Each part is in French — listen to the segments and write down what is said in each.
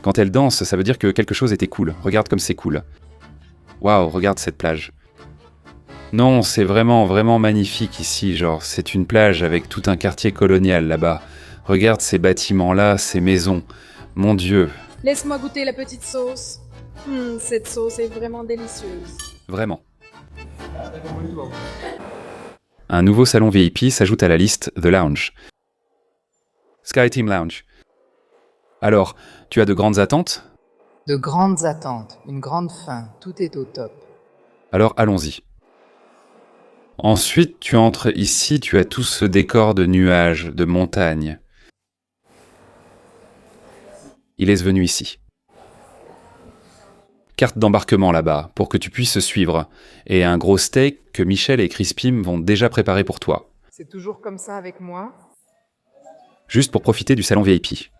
Quand elle danse, ça veut dire que quelque chose était cool. Regarde comme c'est cool. Waouh, regarde cette plage. Non, c'est vraiment, vraiment magnifique ici, genre, c'est une plage avec tout un quartier colonial là-bas. Regarde ces bâtiments-là, ces maisons. Mon Dieu, Laisse-moi goûter la petite sauce. Cette sauce est vraiment délicieuse. vraiment. Un nouveau salon VIP s'ajoute à la liste The Lounge. Sky Team Lounge. Alors, tu as de grandes attentes? De grandes attentes, une grande faim, tout est au top. Alors allons-y. Ensuite, tu entres ici, tu as tout ce décor de nuages, de montagnes. Il est venu ici. Carte d'embarquement là-bas, pour que tu puisses suivre. Et un gros steak que Michel et Crispim vont déjà préparer pour toi. C'est toujours comme ça avec moi? Juste pour profiter du salon VIP.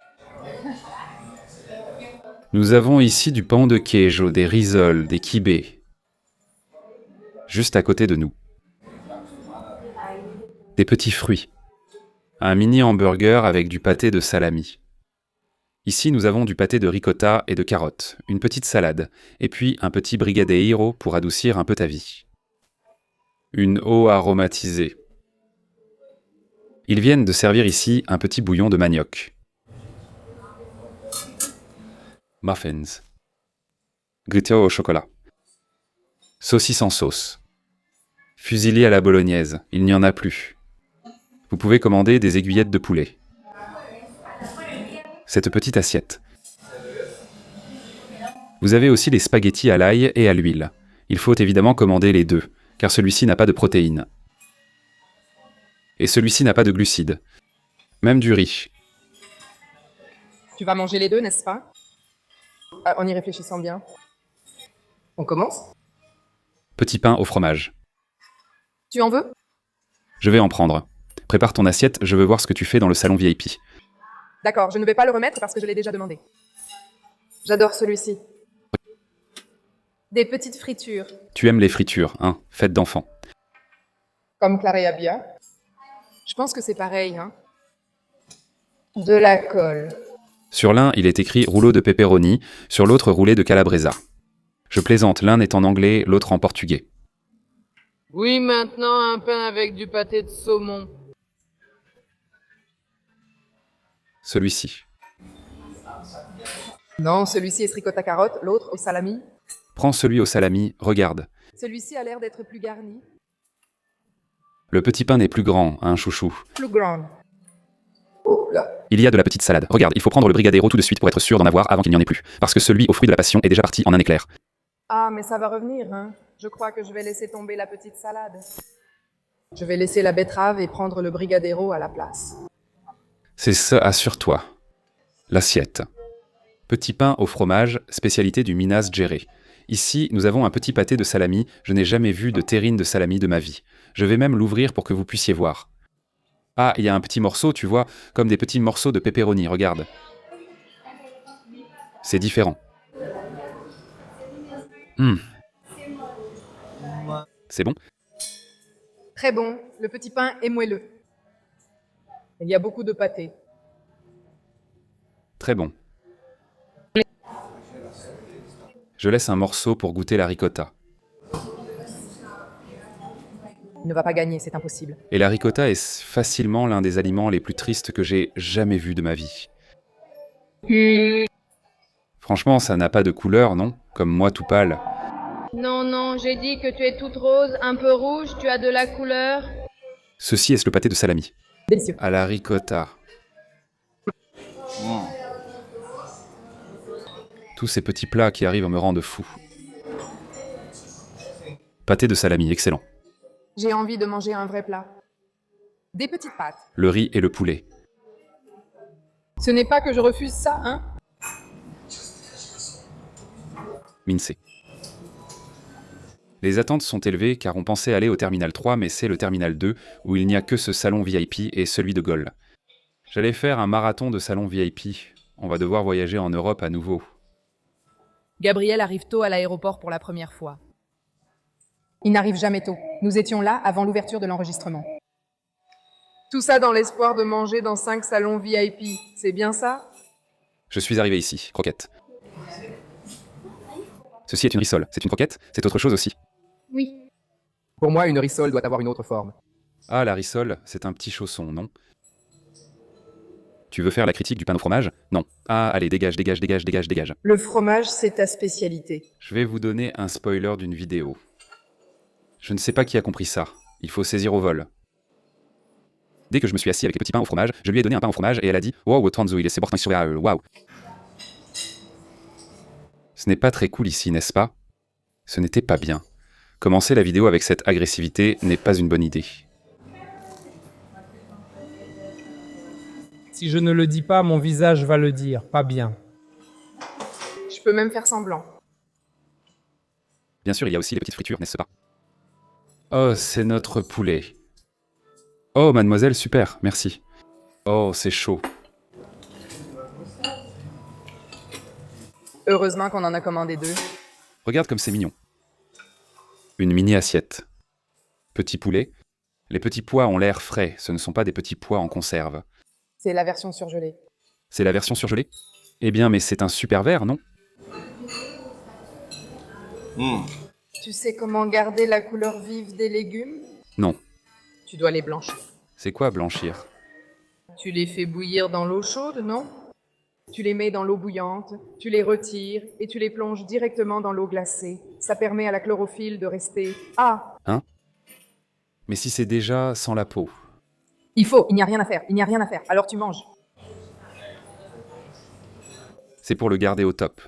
Nous avons ici du pan de queijo, des rissoles, des kibés. Juste à côté de nous. Des petits fruits. Un mini hamburger avec du pâté de salami. Ici, nous avons du pâté de ricotta et de carottes, une petite salade, et puis un petit brigadeiro pour adoucir un peu ta vie. Une eau aromatisée. Ils viennent de servir ici un petit bouillon de manioc. Muffins. Gritio au chocolat. Saucisse en sauce. Fusilli à la bolognaise, il n'y en a plus. Vous pouvez commander des aiguillettes de poulet. Cette petite assiette. Vous avez aussi les spaghettis à l'ail et à l'huile. Il faut évidemment commander les deux, car celui-ci n'a pas de protéines. Et celui-ci n'a pas de glucides. Même du riz. Tu vas manger les deux, n'est-ce pas? En y réfléchissant bien. On commence? Petit pain au fromage. Tu en veux? Je vais en prendre. Prépare ton assiette, je veux voir ce que tu fais dans le salon VIP. D'accord, je ne vais pas le remettre parce que je l'ai déjà demandé. J'adore celui-ci. Des petites fritures. Tu aimes les fritures, hein? Fête d'enfant. Comme Clara et Abia. Je pense que c'est pareil, hein. De la colle. Sur l'un, il est écrit rouleau de pepperoni, sur l'autre roulé de calabresa. Je plaisante, l'un est en anglais, l'autre en portugais. Oui, maintenant un pain avec du pâté de saumon. Celui-ci. Non, celui-ci est ricotta carotte, l'autre au salami. Prends celui au salami, regarde. Celui-ci a l'air d'être plus garni. Le petit pain n'est plus grand, hein, chouchou. Plus grand. Oh là. Il y a de la petite salade. Regarde, il faut prendre le brigadeiro tout de suite pour être sûr d'en avoir avant qu'il n'y en ait plus. Parce que celui aux fruits de la passion est déjà parti en un éclair. Ah, mais ça va revenir, hein. Je crois que je vais laisser tomber la petite salade. Je vais laisser la betterave et prendre le brigadeiro à la place. C'est ça, assure-toi. L'assiette. Petit pain au fromage, spécialité du Minas Gerais. Ici, nous avons un petit pâté de salami. Je n'ai jamais vu de terrine de salami de ma vie. Je vais même l'ouvrir pour que vous puissiez voir. Ah, il y a un petit morceau, tu vois, comme des petits morceaux de pepperoni, regarde. C'est différent. C'est bon? Très bon, le petit pain est moelleux. Il y a beaucoup de pâté. Très bon. Je laisse un morceau pour goûter la ricotta. Il ne va pas gagner, c'est impossible. Et la ricotta est facilement l'un des aliments les plus tristes que j'ai jamais vus de ma vie. Franchement, ça n'a pas de couleur, non? Comme moi tout pâle. Non, non, j'ai dit que tu es toute rose, un peu rouge, tu as de la couleur. Ceci est le pâté de salami. Délicieux. À la ricotta. Tous ces petits plats qui arrivent me rendent fou. Pâté de salami, excellent. J'ai envie de manger un vrai plat. Des petites pâtes. Le riz et le poulet. Ce n'est pas que je refuse ça, hein? Mincé. Les attentes sont élevées car on pensait aller au terminal 3, mais c'est le terminal 2 où il n'y a que ce salon VIP et celui de Gaulle. J'allais faire un marathon de salons VIP. On va devoir voyager en Europe à nouveau. Gabriel arrive tôt à l'aéroport pour la première fois. Il n'arrive jamais tôt. Nous étions là avant l'ouverture de l'enregistrement. Tout ça dans l'espoir de manger dans 5 salons VIP. C'est bien ça? Je suis arrivé ici, croquette. Ceci est une rissole. C'est une croquette? C'est autre chose aussi. Oui. Pour moi, une rissole doit avoir une autre forme. Ah, la rissole, c'est un petit chausson, non? Tu veux faire la critique du pain au fromage? Non. Ah, allez, dégage, dégage, dégage, dégage, dégage. Le fromage, c'est ta spécialité. Je vais vous donner un spoiler d'une vidéo. Je ne sais pas qui a compris ça. Il faut saisir au vol. Dès que je me suis assis avec les petits pains au fromage, je lui ai donné un pain au fromage et elle a dit « Wow, Tanzo, il est important sur wow ». Ce n'est pas très cool ici, n'est-ce pas? Ce n'était pas bien. Commencer la vidéo avec cette agressivité n'est pas une bonne idée. Si je ne le dis pas, mon visage va le dire. Pas bien. Je peux même faire semblant. Bien sûr, il y a aussi les petites fritures, n'est-ce pas? Oh, c'est notre poulet. Oh, mademoiselle, super, merci. Oh, c'est chaud. Heureusement qu'on en a commandé 2. Regarde comme c'est mignon. Une mini-assiette. Petit poulet. Les petits pois ont l'air frais, ce ne sont pas des petits pois en conserve. C'est la version surgelée. C'est la version surgelée? Eh bien, mais c'est un super verre, non? Tu sais comment garder la couleur vive des légumes? Non. Tu dois les blanchir. C'est quoi blanchir? Tu les fais bouillir dans l'eau chaude, non? Tu les mets dans l'eau bouillante, tu les retires et tu les plonges directement dans l'eau glacée. Ça permet à la chlorophylle de rester... Ah! Hein? Mais si c'est déjà sans la peau? Il n'y a rien à faire, il n'y a rien à faire. Alors tu manges. C'est pour le garder au top.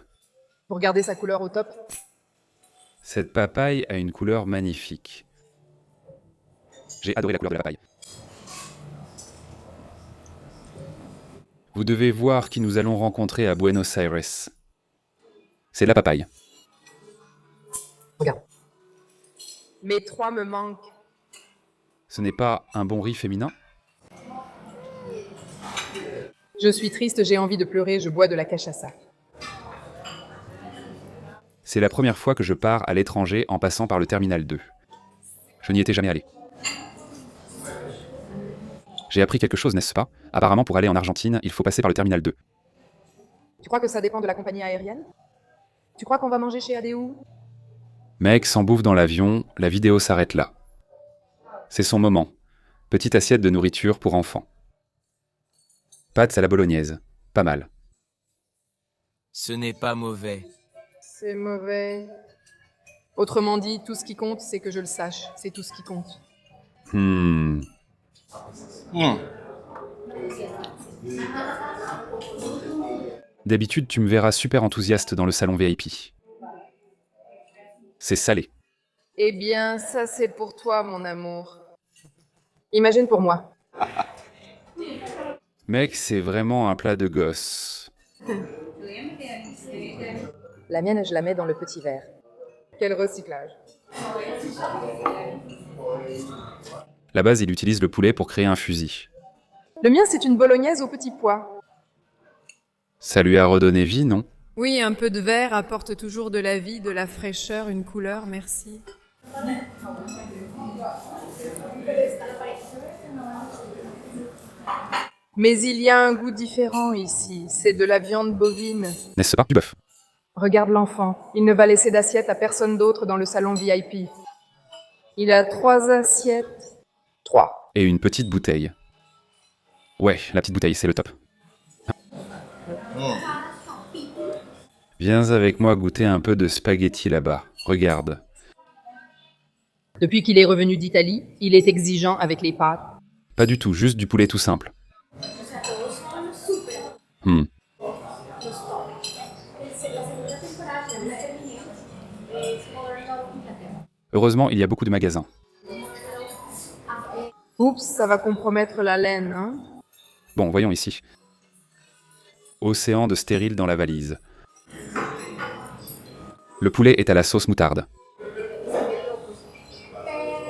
Pour garder sa couleur au top. Cette papaye a une couleur magnifique. J'ai adoré la couleur de la papaye. Vous devez voir qui nous allons rencontrer à Buenos Aires. C'est la papaye. Regarde. Mes 3 me manquent. Ce n'est pas un bon riz féminin? Je suis triste, j'ai envie de pleurer, je bois de la cachaça. C'est la première fois que je pars à l'étranger en passant par le terminal 2. Je n'y étais jamais allé. J'ai appris quelque chose, n'est-ce pas? Apparemment, pour aller en Argentine, il faut passer par le terminal 2. Tu crois que ça dépend de la compagnie aérienne? Tu crois qu'on va manger chez Adéou? Mec sans bouffe dans l'avion, la vidéo s'arrête là. C'est son moment. Petite assiette de nourriture pour enfants. Pâtes à la bolognaise. Pas mal. Ce n'est pas mauvais. C'est mauvais. Autrement dit, tout ce qui compte, c'est que je le sache. C'est tout ce qui compte. D'habitude, tu me verras super enthousiaste dans le salon VIP. C'est salé. Eh bien, ça c'est pour toi, mon amour. Imagine pour moi. Mec, c'est vraiment un plat de gosse. La mienne, je la mets dans le petit verre. Quel recyclage. La base, il utilise le poulet pour créer un fusil. Le mien, c'est une bolognaise aux petits pois. Ça lui a redonné vie, non? Oui, un peu de verre apporte toujours de la vie, de la fraîcheur, une couleur, merci. Mais il y a un goût différent ici. C'est de la viande bovine. N'est-ce pas? Du bœuf. Regarde l'enfant. Il ne va laisser d'assiette à personne d'autre dans le salon VIP. Il a 3 assiettes. 3. Et une petite bouteille. Ouais, la petite bouteille, c'est le top. Viens avec moi goûter un peu de spaghetti là-bas. Regarde. Depuis qu'il est revenu d'Italie, il est exigeant avec les pâtes. Pas du tout, juste du poulet tout simple. Heureusement, il y a beaucoup de magasins. Oups, ça va compromettre la laine, hein? Bon, voyons ici. Océan de stérile dans la valise. Le poulet est à la sauce moutarde.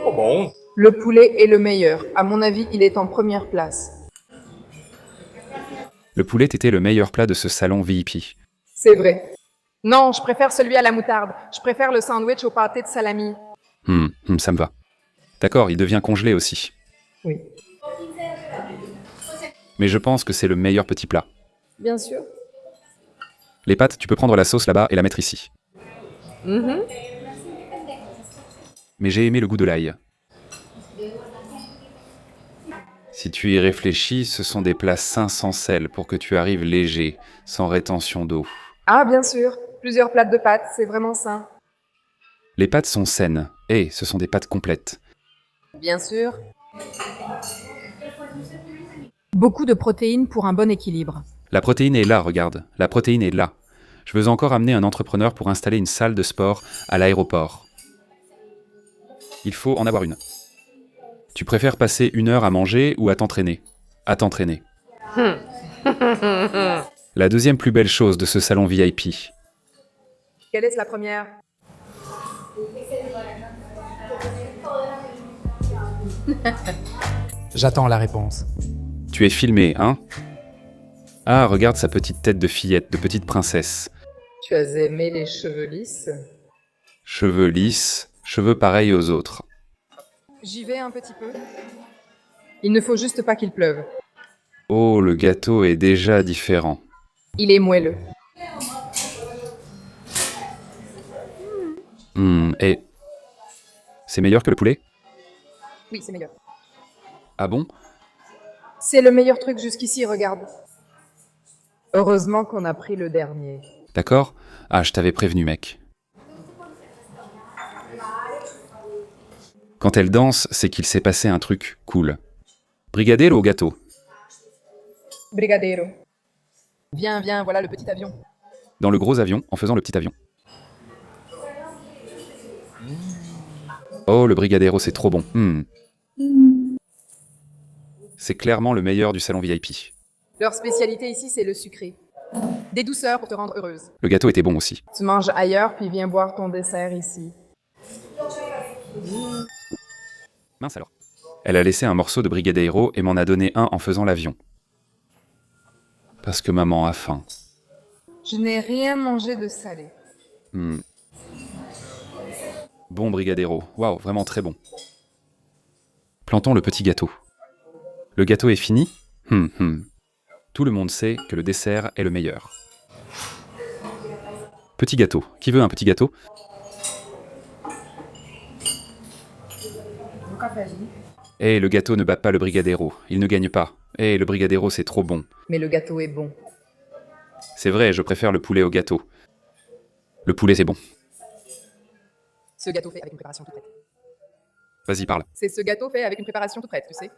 Oh bon? Le poulet est le meilleur. À mon avis, il est en première place. Le poulet était le meilleur plat de ce salon VIP. C'est vrai. Non, je préfère celui à la moutarde. Je préfère le sandwich au pâté de salami. Ça me va. D'accord, il devient congelé aussi. Oui. Mais je pense que c'est le meilleur petit plat. Bien sûr. Les pâtes, tu peux prendre la sauce là-bas et la mettre ici. Mhm. Mais j'ai aimé le goût de l'ail. Si tu y réfléchis, ce sont des plats sains sans sel pour que tu arrives léger, sans rétention d'eau. Ah, bien sûr. Plusieurs plates de pâtes, c'est vraiment sain. Les pâtes sont saines, et ce sont des pâtes complètes. Bien sûr. Beaucoup de protéines pour un bon équilibre. La protéine est là, regarde, la protéine est là. Je veux encore amener un entrepreneur pour installer une salle de sport à l'aéroport. Il faut en avoir une. Tu préfères passer 1 heure à manger ou à t'entraîner? À t'entraîner. La deuxième plus belle chose de ce salon VIP. Quelle est la première? J'attends la réponse. Tu es filmé, hein? Ah, regarde sa petite tête de fillette, de petite princesse. Tu as aimé les cheveux lisses? Cheveux lisses, cheveux pareils aux autres. J'y vais un petit peu. Il ne faut juste pas qu'il pleuve. Oh, le gâteau est déjà différent. Il est moelleux. Et c'est meilleur que le poulet? Oui, c'est meilleur. Ah bon? C'est le meilleur truc jusqu'ici, regarde. Heureusement qu'on a pris le dernier. D'accord? Ah, je t'avais prévenu, mec. Quand elle danse, c'est qu'il s'est passé un truc cool. Brigadero au gâteau. Brigadero. Viens, viens, voilà le petit avion. Dans le gros avion, en faisant le petit avion. Oh, le brigadero, c'est trop bon. C'est clairement le meilleur du salon VIP. Leur spécialité ici, c'est le sucré. Des douceurs pour te rendre heureuse. Le gâteau était bon aussi. Tu manges ailleurs, puis viens boire ton dessert ici. Mince alors. Elle a laissé un morceau de brigadeiro et m'en a donné un en faisant l'avion. Parce que maman a faim. Je n'ai rien mangé de salé. Bon brigadeiro. Waouh, vraiment très bon. Plantons le petit gâteau. Le gâteau est fini? Tout le monde sait que le dessert est le meilleur. Petit gâteau. Qui veut un petit gâteau? Eh, le gâteau ne bat pas le brigadero. Il ne gagne pas. Eh, le brigadero, c'est trop bon. Mais le gâteau est bon. C'est vrai, je préfère le poulet au gâteau. Le poulet, c'est bon. Ce gâteau fait avec une préparation toute prête. Vas-y, parle. C'est ce gâteau fait avec une préparation toute prête, tu sais.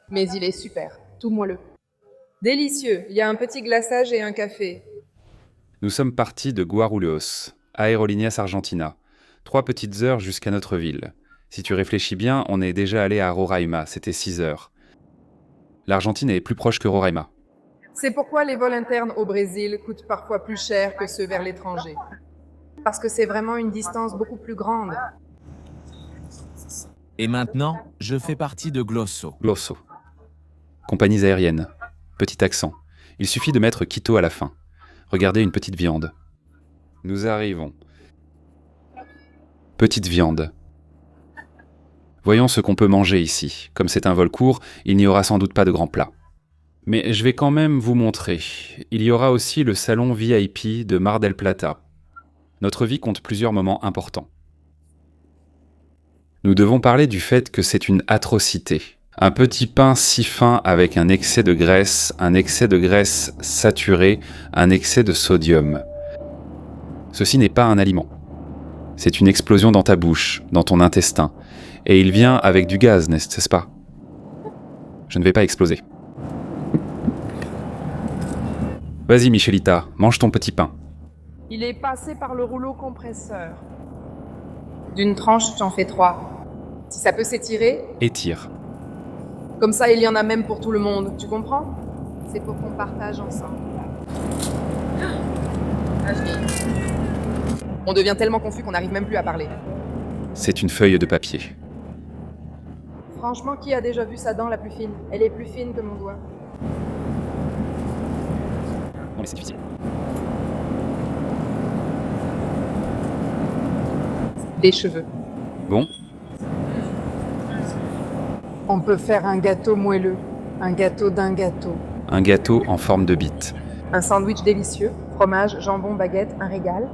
Mais il est super, tout moelleux. Délicieux, il y a un petit glaçage et un café. Nous sommes partis de Guarulhos, Aerolíneas Argentina. 3 petites heures jusqu'à notre ville. Si tu réfléchis bien, on est déjà allé à Roraima, c'était 6 heures. L'Argentine est plus proche que Roraima. C'est pourquoi les vols internes au Brésil coûtent parfois plus cher que ceux vers l'étranger. Parce que c'est vraiment une distance beaucoup plus grande. Et maintenant, je fais partie de Glosso. Glosso. Compagnies aériennes. Petit accent. Il suffit de mettre Quito à la fin. Regardez une petite viande. Nous arrivons. Petite viande. Voyons ce qu'on peut manger ici. Comme c'est un vol court, il n'y aura sans doute pas de grands plats. Mais je vais quand même vous montrer. Il y aura aussi le salon VIP de Mar del Plata. Notre vie compte plusieurs moments importants. Nous devons parler du fait que c'est une atrocité. Un petit pain si fin avec un excès de graisse saturée, un excès de sodium. Ceci n'est pas un aliment. C'est une explosion dans ta bouche, dans ton intestin. Et il vient avec du gaz, n'est-ce pas? Je ne vais pas exploser. Vas-y, Michelita, mange ton petit pain. Il est passé par le rouleau compresseur. D'une tranche, j'en fais 3. Si ça peut s'étirer, Étire. comme ça il y en a même pour tout le monde, tu comprends? C'est pour qu'on partage ensemble. On devient tellement confus qu'on n'arrive même plus à parler. C'est une feuille de papier. Franchement, qui a déjà vu sa dent la plus fine? Elle est plus fine que mon doigt. Bon, c'est difficile. Des cheveux. Bon, On peut faire un gâteau moelleux, un gâteau d'un gâteau, un gâteau en forme de bite. un sandwich délicieux, Fromage, jambon, baguette, un régal.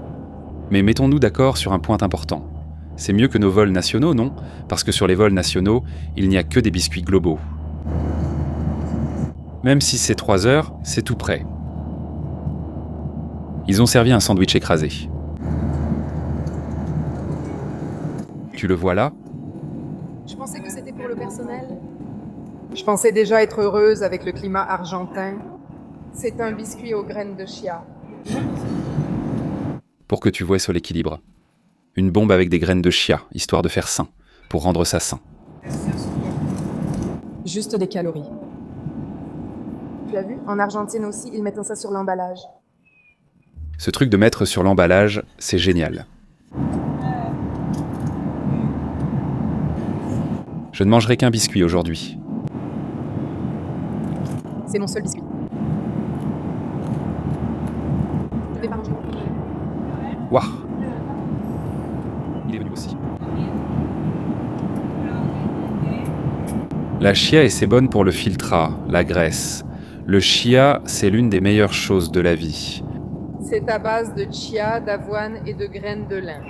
Mais mettons-nous d'accord sur un point important. C'est mieux que nos vols nationaux, non? Parce que sur les vols nationaux, il n'y a que des biscuits globaux. Même si c'est 3 heures, c'est tout prêt. Ils ont servi un sandwich écrasé. Tu le vois là? Je pensais que c'était pour le personnel. Je pensais déjà être heureuse avec le climat argentin. C'est un biscuit aux graines de chia. Pour que tu vois sur l'équilibre. Une bombe avec des graines de chia, histoire de faire sain, pour rendre ça sain. Juste des calories. Tu as vu? En Argentine aussi, ils mettent ça sur l'emballage. Ce truc de mettre sur l'emballage, c'est génial. Je ne mangerai qu'un biscuit aujourd'hui. C'est mon seul biscuit. Je vais pas manger. Waouh! Il est venu aussi. La chia est c'est bonne pour le filtrat, la graisse. Le chia, c'est l'une des meilleures choses de la vie. C'est à base de chia, d'avoine et de graines de lin.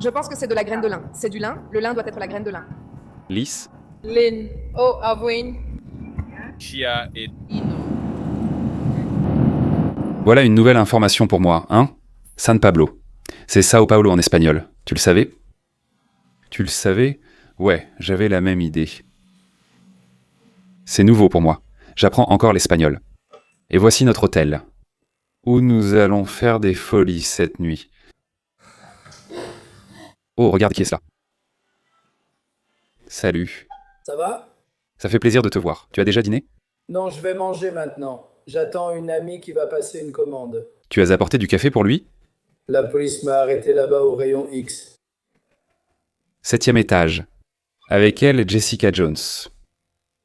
Je pense que c'est de la graine de lin. C'est du lin. Le lin doit être la graine de lin. Lisse? Lin. Oh, avoine. Chia et Voilà une nouvelle information pour moi, hein? San Pablo. C'est Sao Paulo en espagnol. Tu le savais? Tu le savais? Ouais, j'avais la même idée. C'est nouveau pour moi. J'apprends encore l'espagnol. Et voici notre hôtel, où nous allons faire des folies cette nuit. Oh, regarde qui est là. Salut. Ça va? Ça fait plaisir de te voir. Tu as déjà dîné? Non, je vais manger maintenant. J'attends une amie qui va passer une commande. Tu as apporté du café pour lui? La police m'a arrêté là-bas au rayon X. 7e étage. Avec elle, Jessica Jones.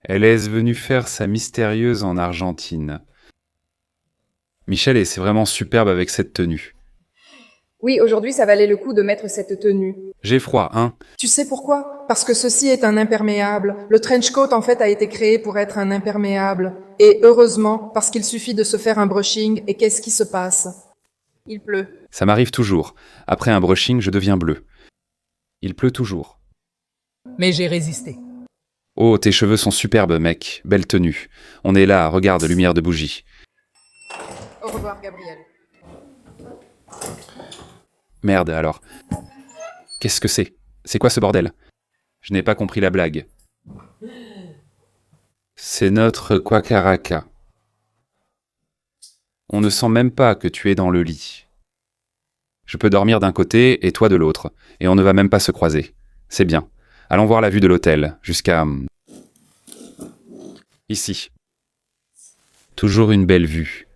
Elle est venue faire sa mystérieuse en Argentine. Michel est vraiment superbe avec cette tenue. Oui, aujourd'hui, ça valait le coup de mettre cette tenue. J'ai froid, hein? Tu sais pourquoi? Parce que ceci est un imperméable. Le trench coat, en fait, a été créé pour être un imperméable. Et heureusement, parce qu'il suffit de se faire un brushing, et qu'est-ce qui se passe? Il pleut. Ça m'arrive toujours. Après un brushing, je deviens bleu. Il pleut toujours. Mais j'ai résisté. Oh, tes cheveux sont superbes, mec. Belle tenue. On est là, regarde, lumière de bougie. Au revoir, Gabriel. Merde, alors. Qu'est-ce que c'est? C'est quoi ce bordel? Je n'ai pas compris la blague. C'est notre Quacaraca. On ne sent même pas que tu es dans le lit. Je peux dormir d'un côté et toi de l'autre, et on ne va même pas se croiser. C'est bien. Allons voir la vue de l'hôtel, jusqu'à... ici. Toujours une belle vue.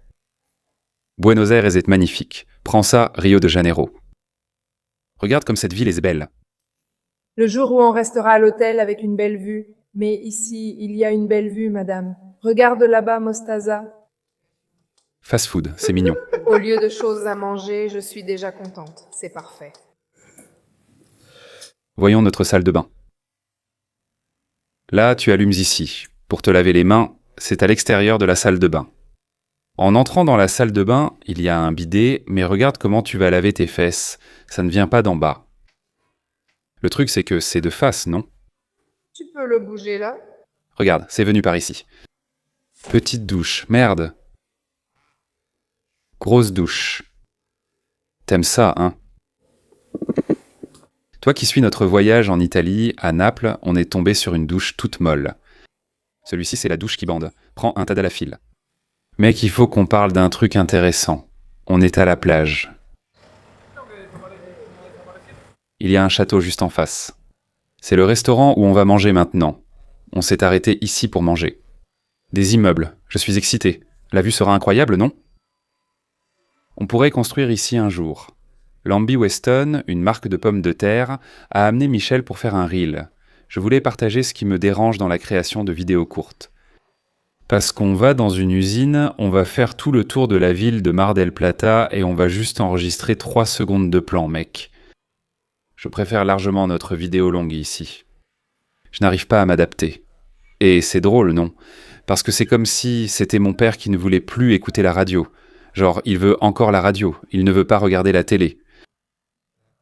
Buenos Aires est magnifique. Prends ça, Rio de Janeiro. Regarde comme cette ville est belle. Le jour où on restera à l'hôtel avec une belle vue. Mais ici, il y a une belle vue, madame. Regarde là-bas, Mostaza. Fast food, c'est mignon. Au lieu de choses à manger, je suis déjà contente. C'est parfait. Voyons notre salle de bain. Là, tu allumes ici. Pour te laver les mains, c'est à l'extérieur de la salle de bain. En entrant dans la salle de bain, il y a un bidet, mais regarde comment tu vas laver tes fesses. Ça ne vient pas d'en bas. Le truc, c'est que c'est de face, non? Tu peux le bouger là? Regarde, c'est venu par ici. Petite douche, merde. Grosse douche. T'aimes ça, hein? Toi qui suis notre voyage en Italie, à Naples, on est tombé sur une douche toute molle. Celui-ci, c'est la douche qui bande. Prends un Tadalafil. Mec, il faut qu'on parle d'un truc intéressant. On est à la plage. Il y a un château juste en face. C'est le restaurant où on va manger maintenant. On s'est arrêté ici pour manger. Des immeubles, je suis excité. La vue sera incroyable, non? On pourrait construire ici un jour. Lambie Weston, une marque de pommes de terre, a amené Michel pour faire un reel. Je voulais partager ce qui me dérange dans la création de vidéos courtes. Parce qu'on va dans une usine, on va faire tout le tour de la ville de Mar del Plata et on va juste enregistrer 3 secondes de plan, mec. Je préfère largement notre vidéo longue ici. Je n'arrive pas à m'adapter. Et c'est drôle, non? Parce que c'est comme si c'était mon père qui ne voulait plus écouter la radio. Genre, il veut encore la radio, il ne veut pas regarder la télé.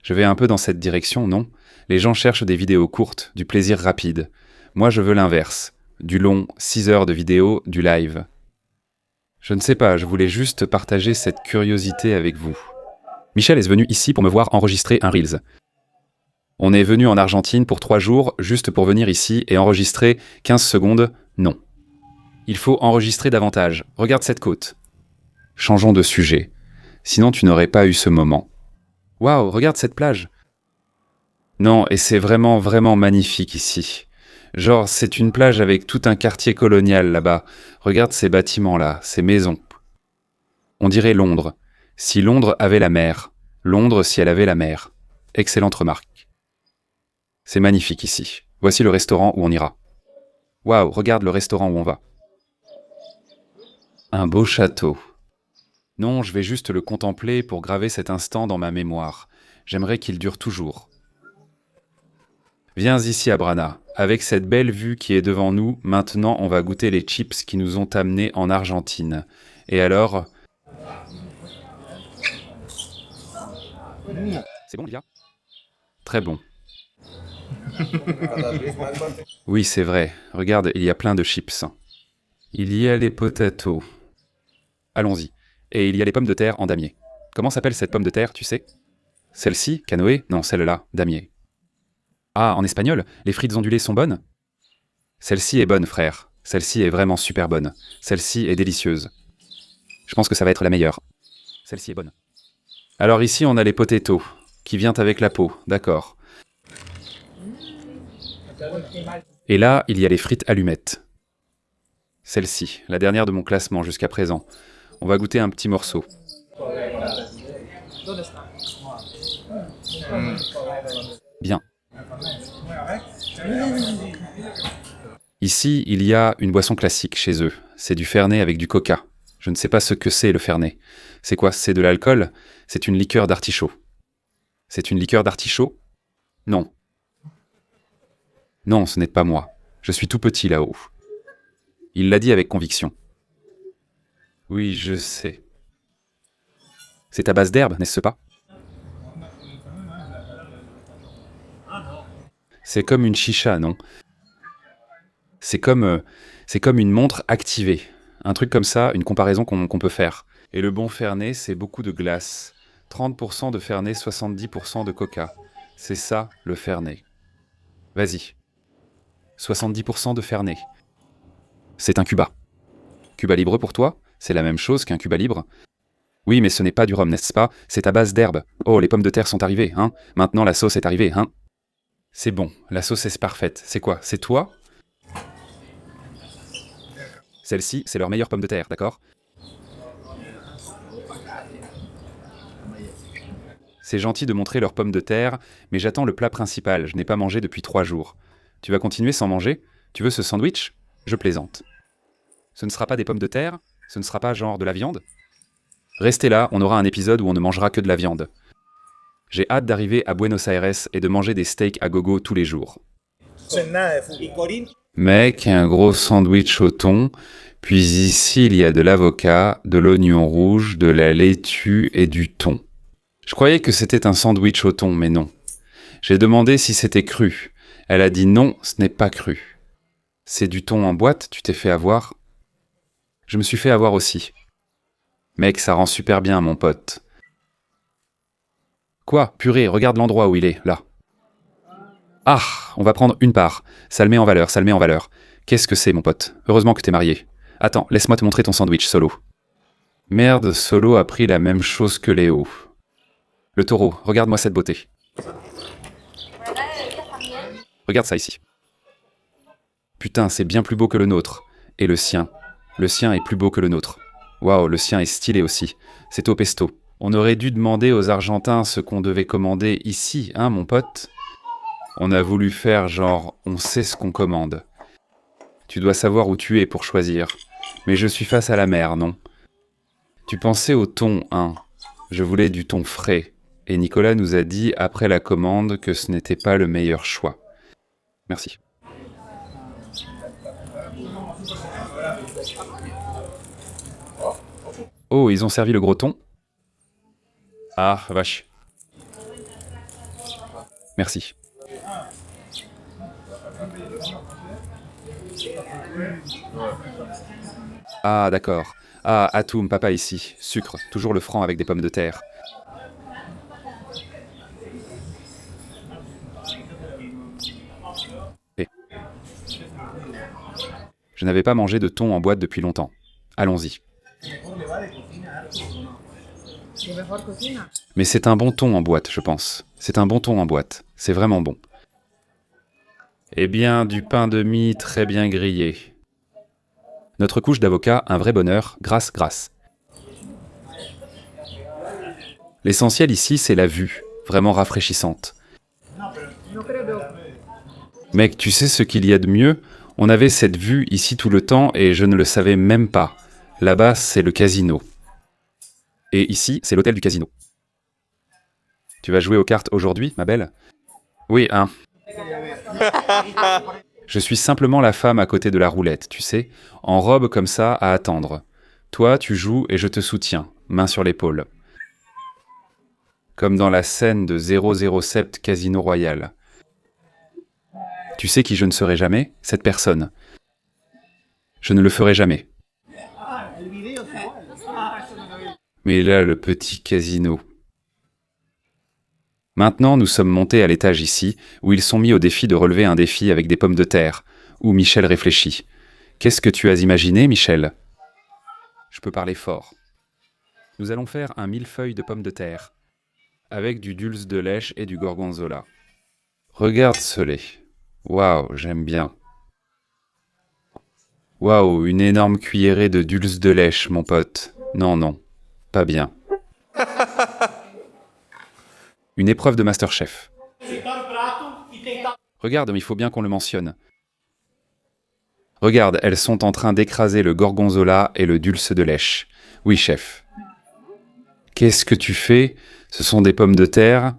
Je vais un peu dans cette direction, non? Les gens cherchent des vidéos courtes, du plaisir rapide. Moi, je veux l'inverse. Du long, 6 heures de vidéo, du live. Je ne sais pas, je voulais juste partager cette curiosité avec vous. Michel est venu ici pour me voir enregistrer un Reels. On est venu en Argentine pour 3 jours, juste pour venir ici et enregistrer 15 secondes, non. Il faut enregistrer davantage. Regarde cette côte. Changeons de sujet. Sinon tu n'aurais pas eu ce moment. Waouh, regarde cette plage. Non, et c'est vraiment, vraiment magnifique ici. Genre, c'est une plage avec tout un quartier colonial là-bas. Regarde ces bâtiments-là, ces maisons. On dirait Londres. Si Londres avait la mer. Londres si elle avait la mer. Excellente remarque. C'est magnifique ici. Voici le restaurant où on ira. Waouh, regarde le restaurant où on va. Un beau château. Non, je vais juste le contempler pour graver cet instant dans ma mémoire. J'aimerais qu'il dure toujours. Viens ici à Brana. Avec cette belle vue qui est devant nous, maintenant on va goûter les chips qui nous ont amenés en Argentine. Et alors... C'est bon, Livia? Très bon. Oui, c'est vrai. Regarde, il y a plein de chips. Il y a les potatoes. Allons-y. Et il y a les pommes de terre en damier. Comment s'appelle cette pomme de terre, tu sais? Celle-ci, canoë? Non, celle-là, damier. Ah, en espagnol, les frites ondulées sont bonnes? Celle-ci est bonne, frère. Celle-ci est vraiment super bonne. Celle-ci est délicieuse. Je pense que ça va être la meilleure. Celle-ci est bonne. Alors ici, on a les potatoes, qui vient avec la peau, d'accord. Et là, il y a les frites allumettes. Celle-ci, la dernière de mon classement jusqu'à présent. On va goûter un petit morceau. Bien. Ici, il y a une boisson classique chez eux. C'est du Fernet avec du coca. Je ne sais pas ce que c'est le Fernet. C'est quoi? C'est de l'alcool? C'est une liqueur d'artichaut. C'est une liqueur d'artichaut? Non. Non, ce n'est pas moi. Je suis tout petit là-haut. Il l'a dit avec conviction. Oui, je sais. C'est à base d'herbe, n'est-ce pas? C'est comme une chicha, non? C'est comme une montre activée. Un truc comme ça, une comparaison qu'on peut faire. Et le bon Fernet, c'est beaucoup de glace. 30% de Fernet, 70% de coca. C'est ça, le Fernet. Vas-y. 70% de Fernet. C'est un Cuba. Cuba Libre pour toi? C'est la même chose qu'un Cuba Libre? Oui, mais ce n'est pas du rhum, n'est-ce pas? C'est à base d'herbe. Oh, les pommes de terre sont arrivées, hein? Maintenant, la sauce est arrivée, hein? C'est bon, la sauce est parfaite. C'est quoi? C'est toi? Celle-ci, c'est leur meilleure pomme de terre, d'accord? C'est gentil de montrer leurs pommes de terre, mais j'attends le plat principal. Je n'ai pas mangé depuis 3 jours. Tu vas continuer sans manger? Tu veux ce sandwich? Je plaisante. Ce ne sera pas des pommes de terre? Ce ne sera pas genre de la viande? Restez là, on aura un épisode où on ne mangera que de la viande. J'ai hâte d'arriver à Buenos Aires et de manger des steaks à gogo tous les jours. Mec, un gros sandwich au thon, puis ici il y a de l'avocat, de l'oignon rouge, de la laitue et du thon. Je croyais que c'était un sandwich au thon, mais non. J'ai demandé si c'était cru. Elle a dit non, ce n'est pas cru. C'est du thon en boîte, tu t'es fait avoir? Je me suis fait avoir aussi. Mec, ça rend super bien, mon pote. Quoi? Purée, regarde l'endroit où il est, là. Ah, on va prendre une part. Ça le met en valeur, ça le met en valeur. Qu'est-ce que c'est, mon pote? Heureusement que t'es marié. Attends, laisse-moi te montrer ton sandwich, Solo. Merde, Solo a pris la même chose que Léo. Le taureau, regarde-moi cette beauté. Regarde ça ici. Putain, c'est bien plus beau que le nôtre. Et le sien. Le sien est plus beau que le nôtre. Waouh, le sien est stylé aussi. C'est au pesto. On aurait dû demander aux Argentins ce qu'on devait commander ici, hein, mon pote? On a voulu faire genre, on sait ce qu'on commande. Tu dois savoir où tu es pour choisir. Mais je suis face à la mer, non? Tu pensais au thon, hein? Je voulais du thon frais. Et Nicolas nous a dit, après la commande, que ce n'était pas le meilleur choix. Merci. Oh, ils ont servi le gros thon? Ah, vache. Merci. Ah, d'accord. Ah, Atoum, papa ici. Sucre, toujours le franc avec des pommes de terre. Et... Je n'avais pas mangé de thon en boîte depuis longtemps. Allons-y. Mais c'est un bon thon en boîte, je pense. C'est un bon thon en boîte. C'est vraiment bon. Eh bien, du pain de mie très bien grillé. Notre couche d'avocat, un vrai bonheur, grâce. L'essentiel ici, c'est la vue, vraiment rafraîchissante. Mec, tu sais ce qu'il y a de mieux? On avait cette vue ici tout le temps et je ne le savais même pas. Là-bas, c'est le casino. Et ici, c'est l'hôtel du casino. Tu vas jouer aux cartes aujourd'hui, ma belle? Oui, hein. Je suis simplement la femme à côté de la roulette, tu sais, en robe comme ça à attendre. Toi, tu joues et je te soutiens, main sur l'épaule. Comme dans la scène de 007 Casino Royale. Tu sais qui je ne serai jamais? Cette personne. Je ne le ferai jamais. Mais là, le petit casino. Maintenant, nous sommes montés à l'étage ici, où ils sont mis au défi de relever un défi avec des pommes de terre, où Michel réfléchit. Qu'est-ce que tu as imaginé, Michel? Je peux parler fort. Nous allons faire un millefeuille de pommes de terre, avec du dulce de lèche et du gorgonzola. Regarde ce lait. Waouh, j'aime bien. Waouh, une énorme cuillerée de dulce de lèche, mon pote. Non, pas bien. Une épreuve de Masterchef. Regarde, mais il faut bien qu'on le mentionne. Regarde, elles sont en train d'écraser le gorgonzola et le dulce de lèche. Oui, chef. Qu'est-ce que tu fais? Ce sont des pommes de terre?